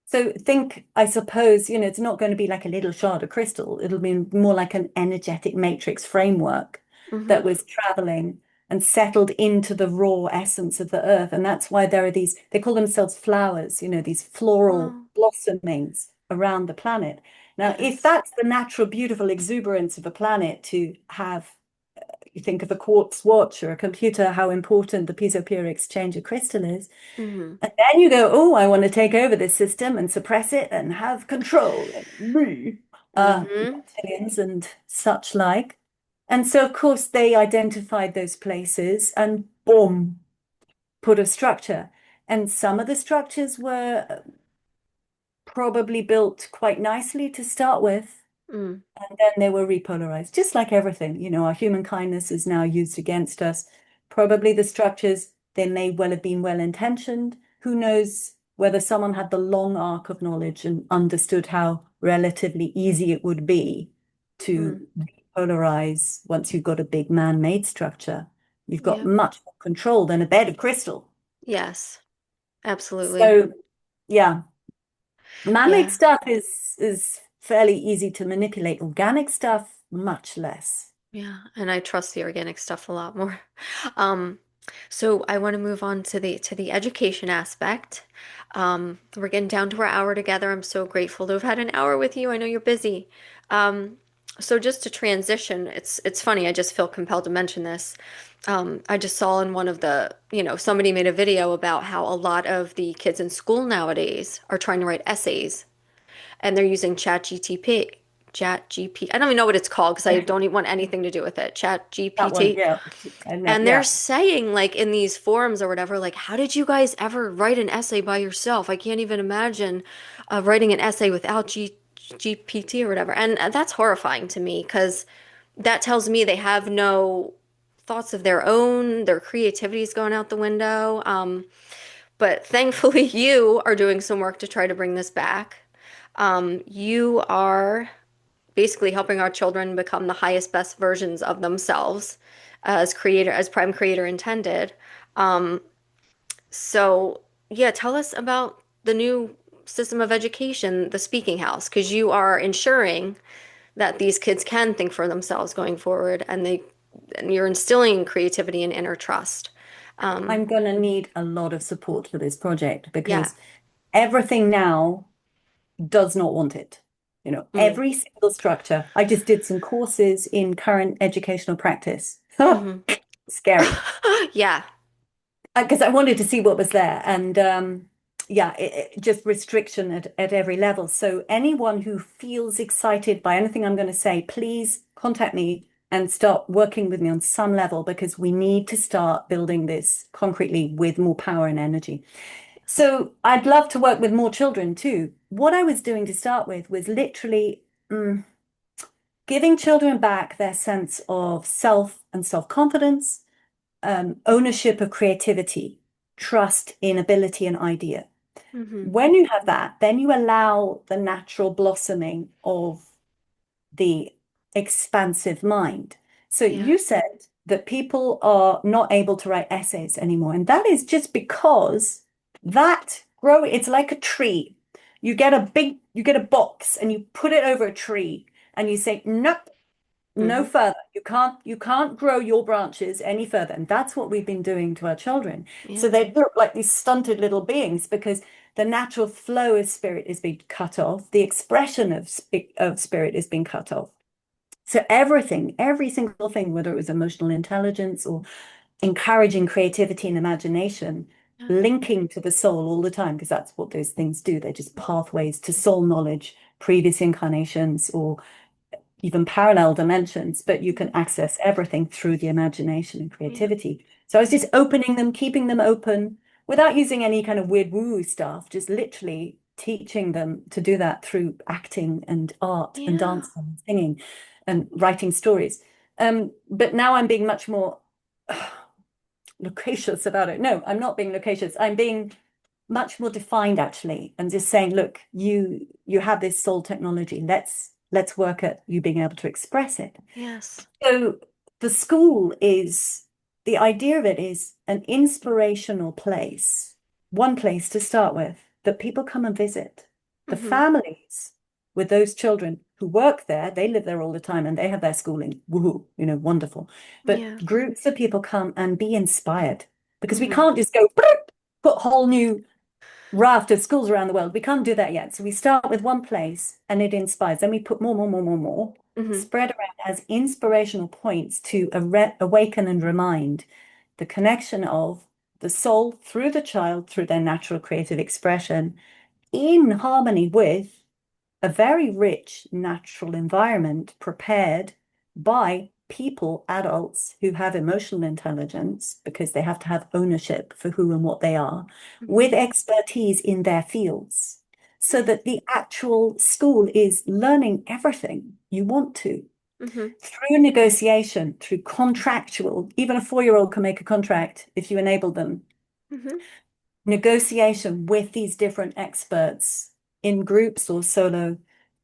so think, I suppose, it's not going to be like a little shard of crystal. It'll be more like an energetic matrix framework that Mm-hmm. was traveling and settled into the raw essence of the earth. And that's why there are these, they call themselves flowers, these floral Wow. blossomings around the planet. Now, if Yes. that's the natural, beautiful exuberance of a planet to have, you think of a quartz watch or a computer, how important the piece-of-peer exchange of crystal is. Mm-hmm. And then you go, oh, I want to take over this system and suppress it and have control and Mm-hmm. reptilians and such like. And so, of course, they identified those places and boom, put a structure. And some of the structures were probably built quite nicely to start with. Mm. And then they were repolarized, just like everything. Our human kindness is now used against us. Probably the structures, they may well have been well intentioned. Who knows whether someone had the long arc of knowledge and understood how relatively easy it would be Mm. to repolarize once you've got a big man-made structure. You've got Yep. much more control than a bed of crystal. Yes. Absolutely. So, yeah, man-made Yeah. stuff is fairly easy to manipulate. Organic stuff, much less. Yeah. And I trust the organic stuff a lot more. Um, so I want to move on to the education aspect. We're getting down to our hour together. I'm so grateful to have had an hour with you. I know you're busy. Um, so just to transition, it's funny, I just feel compelled to mention this. I just saw in one of somebody made a video about how a lot of the kids in school nowadays are trying to write essays and they're using Chat GP. I don't even know what it's called because I don't even want anything to do with it. Chat That one, GPT. yeah. And that, And they're yeah. saying, like, in these forums or whatever, like, how did you guys ever write an essay by yourself? I can't even imagine writing an essay without GPT or whatever. And that's horrifying to me because that tells me they have no thoughts of their own. Their creativity is going out the window. But thankfully, you are doing some work to try to bring this back. You are basically helping our children become the highest, best versions of themselves as Prime Creator intended. Um, so yeah, tell us about the new system of education, the Speaking House, because you are ensuring that these kids can think for themselves going forward, and you're instilling creativity and inner trust. Um, I'm going to need a lot of support for this project yeah. because everything now does not want it. Mm. Every single structure. I just did some courses in current educational practice. Hmm. Scary. Yeah. Because I wanted to see what was there. And yeah, just restriction at every level. So anyone who feels excited by anything I'm going to say, please contact me and start working with me on some level because we need to start building this concretely with more power and energy. So I'd love to work with more children too. What I was doing to start with was literally giving children back their sense of self and self-confidence, ownership of creativity, trust in ability and idea. Hmm. When you have that, then you allow the natural blossoming of the expansive mind. So Yeah. you said that people are not able to write essays anymore, and that is just because it's like a tree. You get a box and you put it over a tree and you say, nope, no Hmm. further. You can't grow your branches any further. And that's what we've been doing to our children. Yeah. So they look like these stunted little beings because the natural flow of spirit is being cut off. The expression of spirit is being cut off. So everything, every single thing, whether it was emotional intelligence or encouraging creativity and imagination, Yeah. linking to the soul all the time, because that's what those things do. They're just pathways to soul knowledge, previous incarnations, or even parallel dimensions, but you can Mhm. access everything through the imagination and Yeah. creativity. So I was just opening them, keeping them open without using any kind of weird woo stuff, just literally teaching them to do that through acting and art and Yeah. dancing and singing and writing stories. But now I'm being much more loquacious about it. No, I'm not being loquacious. I'm being much more defined actually, and just saying, look, you have this soul technology. Let's work at you being able to express it. Yes. So the school is the idea of it is an inspirational place, one place to start with, that people come and visit. The Hmm. families with those children who work there, they live there all the time and they have their schooling. Woohoo, wonderful. But Yeah. groups of people come and be inspired because we Hmm. can't just go put whole new raft of schools around the world. We can't do that yet. So we start with one place and it inspires. Then we put more, Hmm. spread around as inspirational points to awaken and remind the connection of the soul through the child, through their natural creative expression, in harmony with a very rich natural environment prepared by people, adults who have emotional intelligence, because they have to have ownership for who and what they are, Hmm. with expertise in their fields, so Yeah. that the actual school is learning everything you want to Hmm. through negotiation, through contractual. Even a 4-year-old can make a contract if you enable them, Hmm. negotiation with these different experts in groups or solo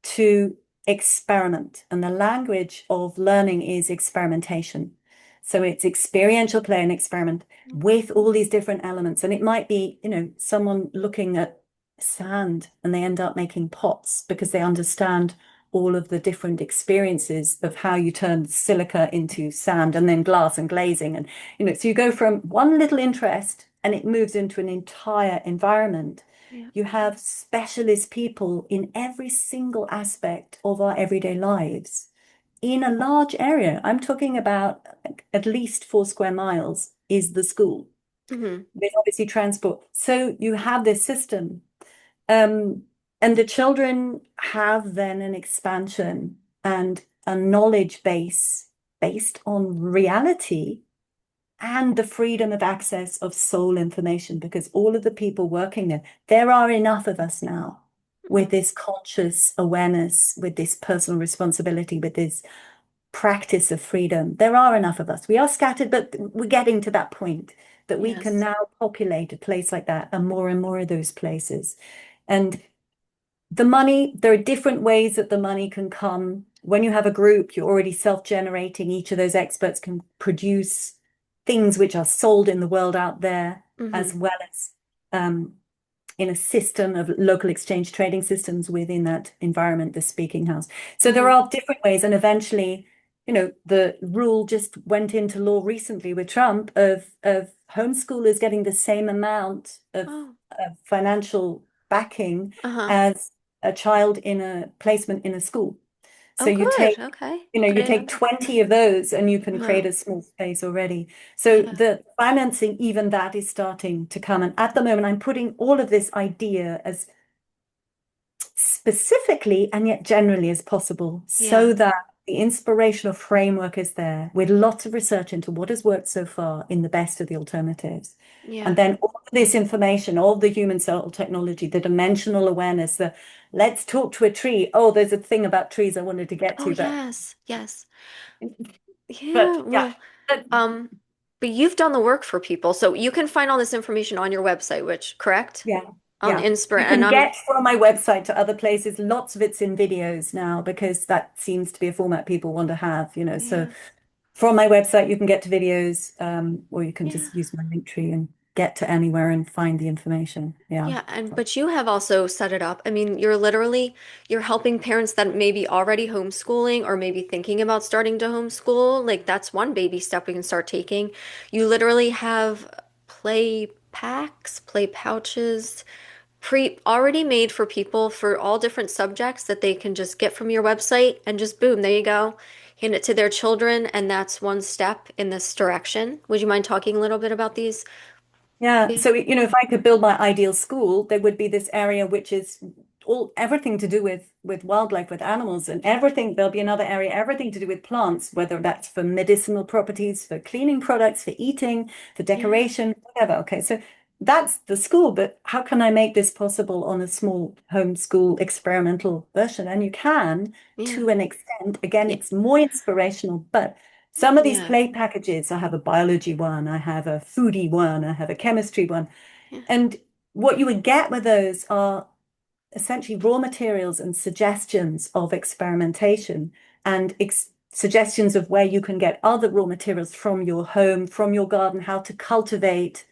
to experiment. And the language of learning is experimentation. So it's experiential play and experiment with all these different elements. And it might be, someone looking at sand and they end up making pots because they understand all of the different experiences of how you turn silica into sand and then glass and glazing. And, so you go from one little interest and it moves into an entire environment. Yeah. You have specialist people in every single aspect of our everyday lives in a large area. I'm talking about at least 4 square miles is the school Hmm. with obviously transport. So you have this system. Um, and the children have then an expansion and a knowledge base based on reality and the freedom of access of soul information, because all of the people working there are enough of us now with Hmm. this conscious awareness, with this personal responsibility, with this practice of freedom. There are enough of us. We are scattered, but we're getting to that point that we can Yes. now populate a place like that and more of those places. And the money, there are different ways that the money can come. When you have a group, you're already self-generating. Each of those experts can produce things which are sold in the world out there, Hmm. as well as in a system of local exchange trading systems within that environment, the speaking house. So there Hmm. are different ways. And eventually, the rule just went into law recently with Trump of homeschoolers getting the same amount Oh. of financial backing Uh-huh. as a child in a placement in a school. So Oh, good. Okay. I you didn't take know that. 20 of those and you can Uh-huh. create a small space already. So Yeah. the financing, even that is starting to come. And at the moment, I'm putting all of this idea as specifically and yet generally as possible Yeah. so that the inspirational framework is there with lots of research into what has worked so far in the best of the alternatives. And Yeah. then all of this information, all the human cell technology, the dimensional awareness, the let's talk to a tree. Oh, there's a thing about trees I wanted to get Oh, to, yes. Yes. but Yeah. yeah. Well, um, but you've done the work for people, so you can find all this information on your website, which, correct? Yeah. on Yeah. Inspire, You and can get from my website to other places. Lots of it's in videos now because that seems to be a format people want to have, you know. So yeah, from my website, you can get to videos, or you can yeah. just use my link tree and get to anywhere and find the information. Yeah. Yeah, and but you have also set it up. I mean, you're helping parents that may be already homeschooling or maybe thinking about starting to homeschool. Like that's one baby step we can start taking. You literally have play packs, play pouches, pre already made for people for all different subjects that they can just get from your website and just boom, there you go. Hand it to their children, and that's one step in this direction. Would you mind talking a little bit about these? Yeah. Yeah. So, you know, if I could build my ideal school, there would be this area which is all everything to do with wildlife, with animals, and everything. There'll be another area, everything to do with plants, whether that's for medicinal properties, for cleaning products, for eating, for Yeah. decoration, whatever. Okay. So that's the school, but how can I make this possible on a small homeschool experimental version? And you can Yeah. to an extent. Again, Yeah. it's more inspirational, but some of these Yeah. play packages, I have a biology one, I have a foodie one, I have a chemistry one. Yeah. And what you would get with those are essentially raw materials and suggestions of experimentation and suggestions of where you can get other raw materials from your home, from your garden, how to cultivate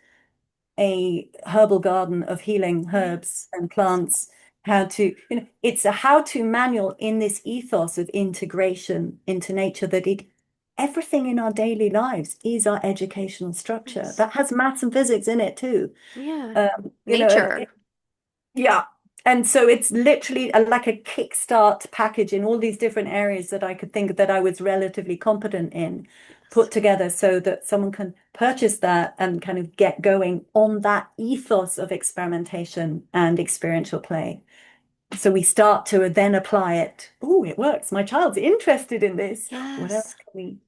a herbal garden of healing Yeah. herbs and plants, how to, you know, it's a how-to manual in this ethos of integration into nature that everything in our daily lives is our educational structure. Yes. That has maths and physics in it too. Yeah. You know, and Nature. yeah. And so it's literally like a kickstart package in all these different areas that I could think that I was relatively competent in, Yes. put together so that someone can purchase that and kind of get going on that ethos of experimentation and experiential play. So we start to then apply it. Oh, it works. My child's interested in this. Yes.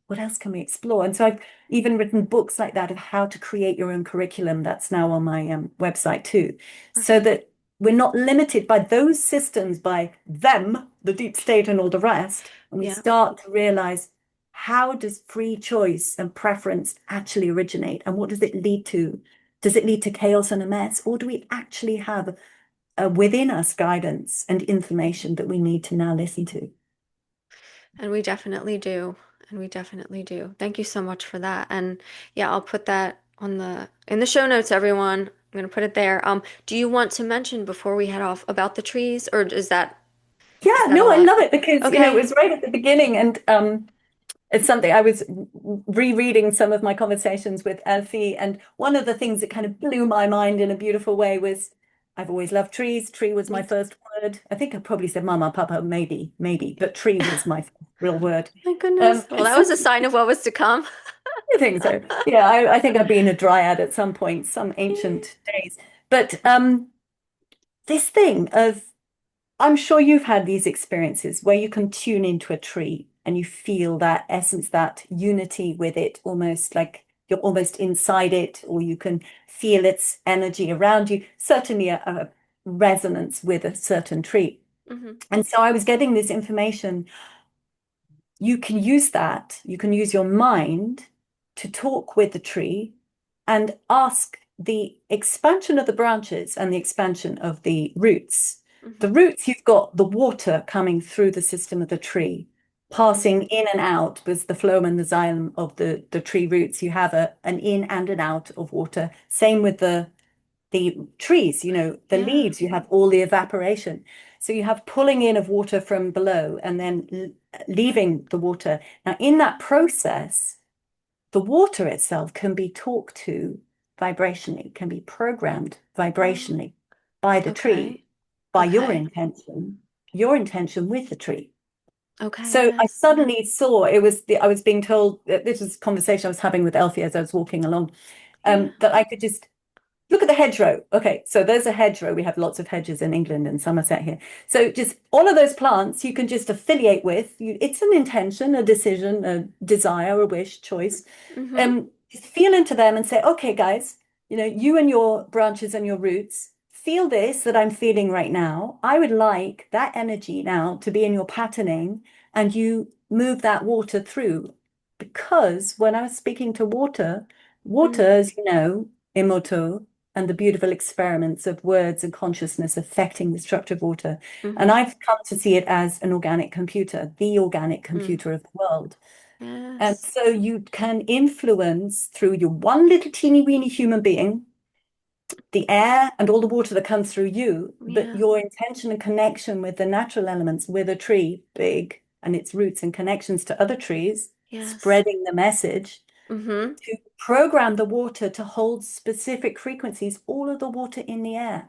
What else can we explore? And so I've even written books like that of how to create your own curriculum. That's now on my website too, so Perfect. that we're not limited by those systems, by them, the deep state and all the rest. And we Yeah. start to realize, how does free choice and preference actually originate? And what does it lead to? Does it lead to chaos and a mess? Or do we actually have within us guidance and information that we need to now listen to? And we definitely do. And we definitely do. Thank you so much for that. And yeah, I'll put that on the in the show notes, everyone. I'm gonna put it there. Do you want to mention before we head off about the trees, or is Yeah, that a no, I lot? love it because, you know, it Okay. was right at the beginning and it's something I was rereading some of my conversations with Elphie, and one of the things that kind of blew my mind in a beautiful way was I've always loved trees. Tree was my Me first word. I think I probably said mama, papa, maybe, but tree too. was my real word. My goodness. Well, And that so was a sign of what was to come. I think so. Yeah, I think I've been a dryad at some point, some ancient days. But this thing of I'm sure you've had these experiences where you can tune into a tree and you feel that essence, that unity with it, almost like you're almost inside it, or you can feel its energy around you, certainly a resonance with a certain tree. Hmm. And so I was getting this information. You can use that, you can use your mind to talk with the tree and ask the expansion of the branches and the expansion of the roots. The Hmm. roots, you've got the water coming through the system of the tree, Hmm. passing in and out with the phloem and the xylem of the tree roots. You have an in and an out of water. Same with the trees, you know, the Yeah. leaves, you have all the evaporation. So you have pulling in of water from below and then leaving the water. Now, in that process, the water itself can be talked to vibrationally, can be programmed Oh, vibrationally by the tree, okay. by Okay. your intention with the tree. Okay. So I Yes. suddenly saw I was being told that this was a conversation I was having with Elphie as I was walking along, Yeah. that I could just look at the hedgerow. Okay, so there's a hedgerow. We have lots of hedges in England and Somerset here. So just all of those plants you can just affiliate with. It's an intention, a decision, a desire, a wish, choice. Hmm. Just feel into them and say, okay, guys, you know, you and your branches and your roots, feel this that I'm feeling right now. I would like that energy now to be in your patterning, and you move that water through. Because when I was speaking to water, water, Hmm. as you know, Emoto, and the beautiful experiments of words and consciousness affecting the structure of water. And Mm-hmm. I've come to see it as an organic computer, the organic Mm. computer of the world. And Yes. so you can influence through your one little teeny weeny human being, the air and all the water that comes through you, but Yeah. your intention and connection with the natural elements, with a tree, big, and its roots and connections to other trees, Yes. spreading the message Mm-hmm. to program the water to hold specific frequencies, all of the water in the air.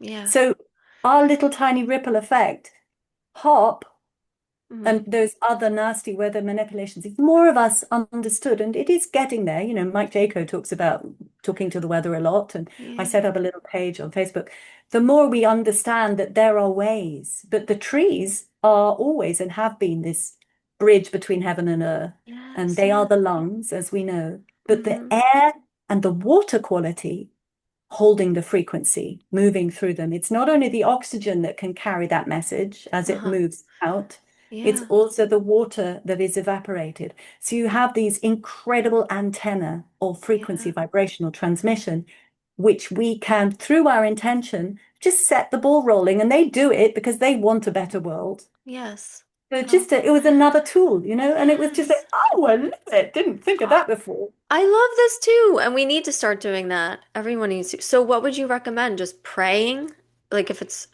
Yeah. So our little tiny ripple effect, hop, Mm. and those other nasty weather manipulations, if more of us understood, and it is getting there, Mike Jaco talks about talking to the weather a lot, and I Yeah. set up a little page on Facebook. The more we understand that there are ways, but the trees are always and have been this bridge between heaven and earth, and Yes. they are Yeah. the lungs, as we know. But the Mm-hmm. air and the water quality holding the frequency, moving through them. It's not only the oxygen that can carry that message as it Uh-huh. moves out, it's Yeah. also the water that is evaporated. So you have these incredible antenna of frequency Yeah. vibrational transmission, which we can, through our intention, just set the ball rolling. And they do it because they want a better world. Yes. So Oh. it was another tool, and it was just like, Yes. oh, I love it. Didn't think of I that before. I love this too, and we need to start doing that. Everyone needs to. So, what would you recommend? Just praying? Like if it's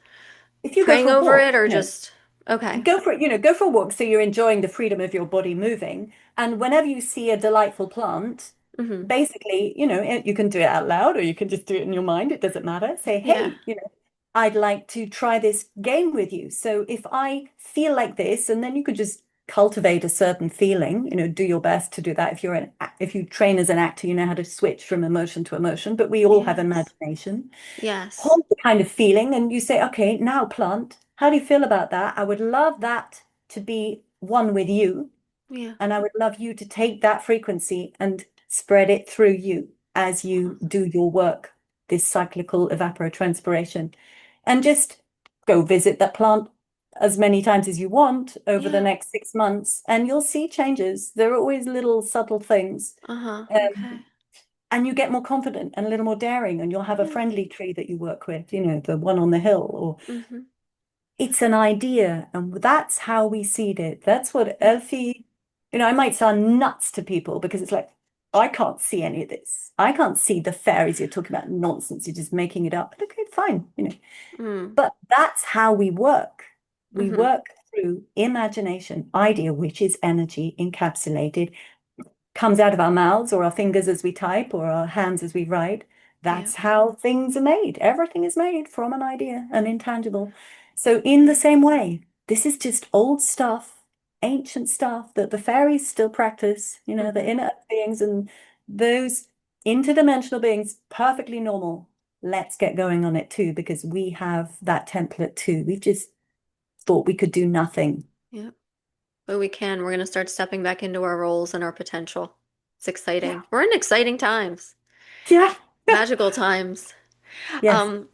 If you go praying for a over walk, it or just okay. go for it, go for a walk so you're enjoying the freedom of your body moving. And whenever you see a delightful plant, Mm-hmm. basically, you can do it out loud or you can just do it in your mind. It doesn't matter. Say, Yeah. hey, I'd like to try this game with you. So if I feel like this, and then you could just cultivate a certain feeling, do your best to do that. If you train as an actor, you know how to switch from emotion to emotion, but we all have Yes. imagination. Yes. Hold the kind of feeling and you say, okay, now plant, how do you feel about that? I would love that to be one with you. Yeah. And I would love you to take that frequency and spread it through you as you do your work, this cyclical evapotranspiration. And just go visit that plant as many times as you want over the Yeah. next 6 months, and you'll see changes. There are always little subtle things. Uh-huh. Um, Okay. and you get more confident and a little more daring, and you'll have a Yeah. friendly tree that you work with, the one on the hill, or Mm-hmm. it's an idea, and that's how we seed it. That's what Yeah. Elphie, I might sound nuts to people because it's like, I can't see any of this. I can't see the fairies you're talking about nonsense. You're just. But okay, fine. Mm. But that's how we work. We Mm-hmm. work through imagination, idea, which is energy encapsulated, comes out of our mouths or our fingers as we type or our hands as we write. Yeah. That's how things are made. Everything is made from an idea, an intangible. So, in the Yeah. same way, this is just old stuff, ancient stuff that the fairies still practice, the Mm-hmm. inner beings and those interdimensional beings, perfectly normal. Let's get going on it too, because we have that template too. We've just thought we could do nothing. Yeah. But we can. We're gonna start stepping back into our roles and our potential. It's Yeah. exciting. We're in exciting times. Yeah. Magical times. Yes. Um,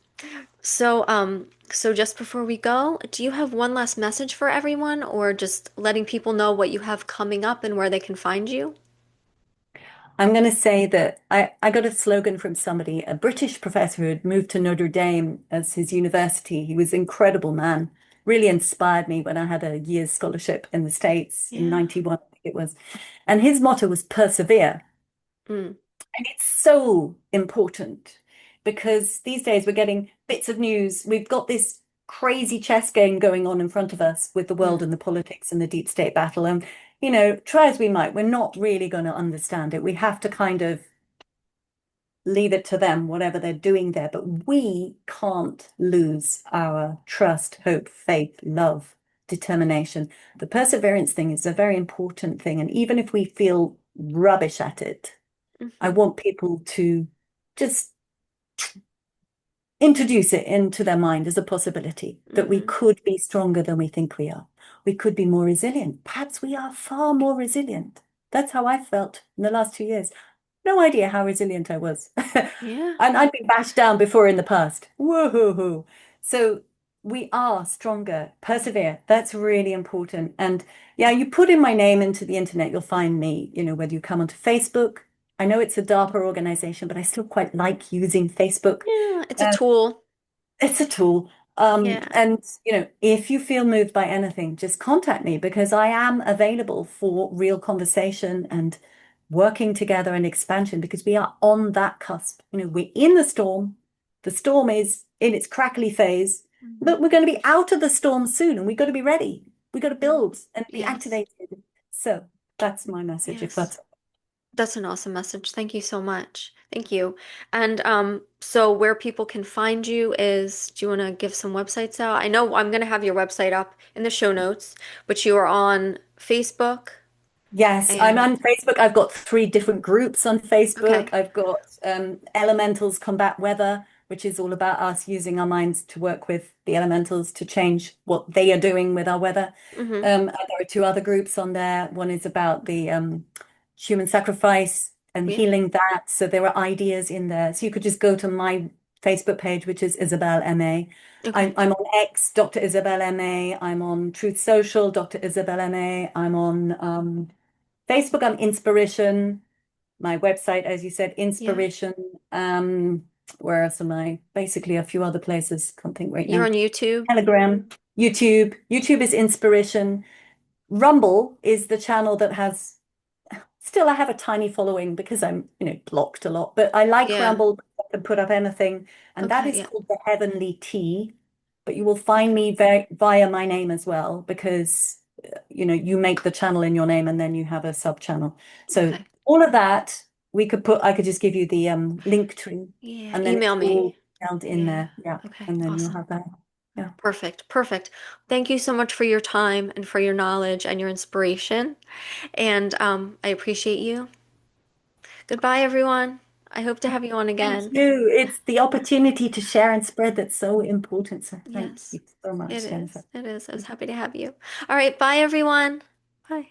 so just before we go, do you have one last message for everyone, or just letting people know what you have coming up and where they can find you? I'm going to say that I got a slogan from somebody, a British professor who had moved to Notre Dame as his university. He was an incredible man, really inspired me when I had a year's scholarship in the States in Yeah. 91, I think it was. And his motto was persevere. Mm, And it's so important because these days we're getting bits of news. We've got this crazy chess game going on in front of us with the world mm, and the politics and the deep state battle. And, try as we might, we're not really going to understand it. We have to kind of leave it to them, whatever they're doing there. But we can't lose our trust, hope, faith, love, determination. The perseverance thing is a very important thing. And even if we feel rubbish at it, I hmm want people to just introduce it into their mind as a possibility that we hmm could be stronger than we think we are. We could be more resilient. Perhaps we are far more resilient. That's how I felt in the last 2 years. No idea how resilient I was. Yeah. And I'd been bashed down before in the past. Woohoo. So we are stronger. Persevere. That's really important. And yeah, you put in my name into the internet, you'll find me, whether you come onto Facebook, I know it's a DARPA organization, but I still quite like using Facebook. Yeah, it's a Uh, tool. it's a tool. Yeah. And if you feel moved by anything, just contact me because I am available for real conversation and working together and expansion because we are on that cusp. We're in the storm. The storm is in its crackly phase, Mhm. but we're going to be out of the storm soon and we've got to be ready. We've got to Yeah. build and be Yes. activated. So that's my message, if Yes. that's That's an awesome message. Thank you so much. Thank you. And so where people can find you is, do you want to give some websites out? I know I'm going to have your website up in the show notes, but you are on Facebook Yes, I'm and on Facebook. I've got three different groups on Facebook. okay. I've got Elementals Combat Weather, which is all about us using our minds to work with the elementals to change what they are doing with our weather. Mm-hmm. And there are two other groups on there. One is about the human sacrifice and Yeah. healing that. So there are ideas in there. So you could just go to my Facebook page, which is Isabel MA. I'm, Okay. I'm on X, Dr. Isabel MA. I'm on Truth Social, Dr. Isabel MA. I'm on Facebook, I'm Inspiration. My website, as you said, Yeah. Inspiration. Where else am I? Basically, a few other places. Can't think right You're now. on YouTube. Telegram, YouTube. YouTube is Inspiration. Rumble is the channel that has still I have a tiny following because I'm, blocked a lot, but I like Yeah. Rumble. I can put up anything, and that Okay. is Yeah. called the Heavenly Tea. But you will find Okay. me via my name as well because you make the channel in your name and then you have a sub channel. So Okay. all of that I could just give you the link tree, Yeah. and then it's Email me. all held in Yeah. there. Yeah, Okay. and then you'll Awesome. have that. Yeah. Perfect. Perfect. Thank you so much for your time and for your knowledge and your inspiration. And I appreciate you. Goodbye, everyone. I hope to have you on Thank again. you. It's the opportunity to share and spread that's so important. So thank Yes, you so it much, Jennifer. is. It is. I was happy to have you. All right. Bye, everyone. Bye.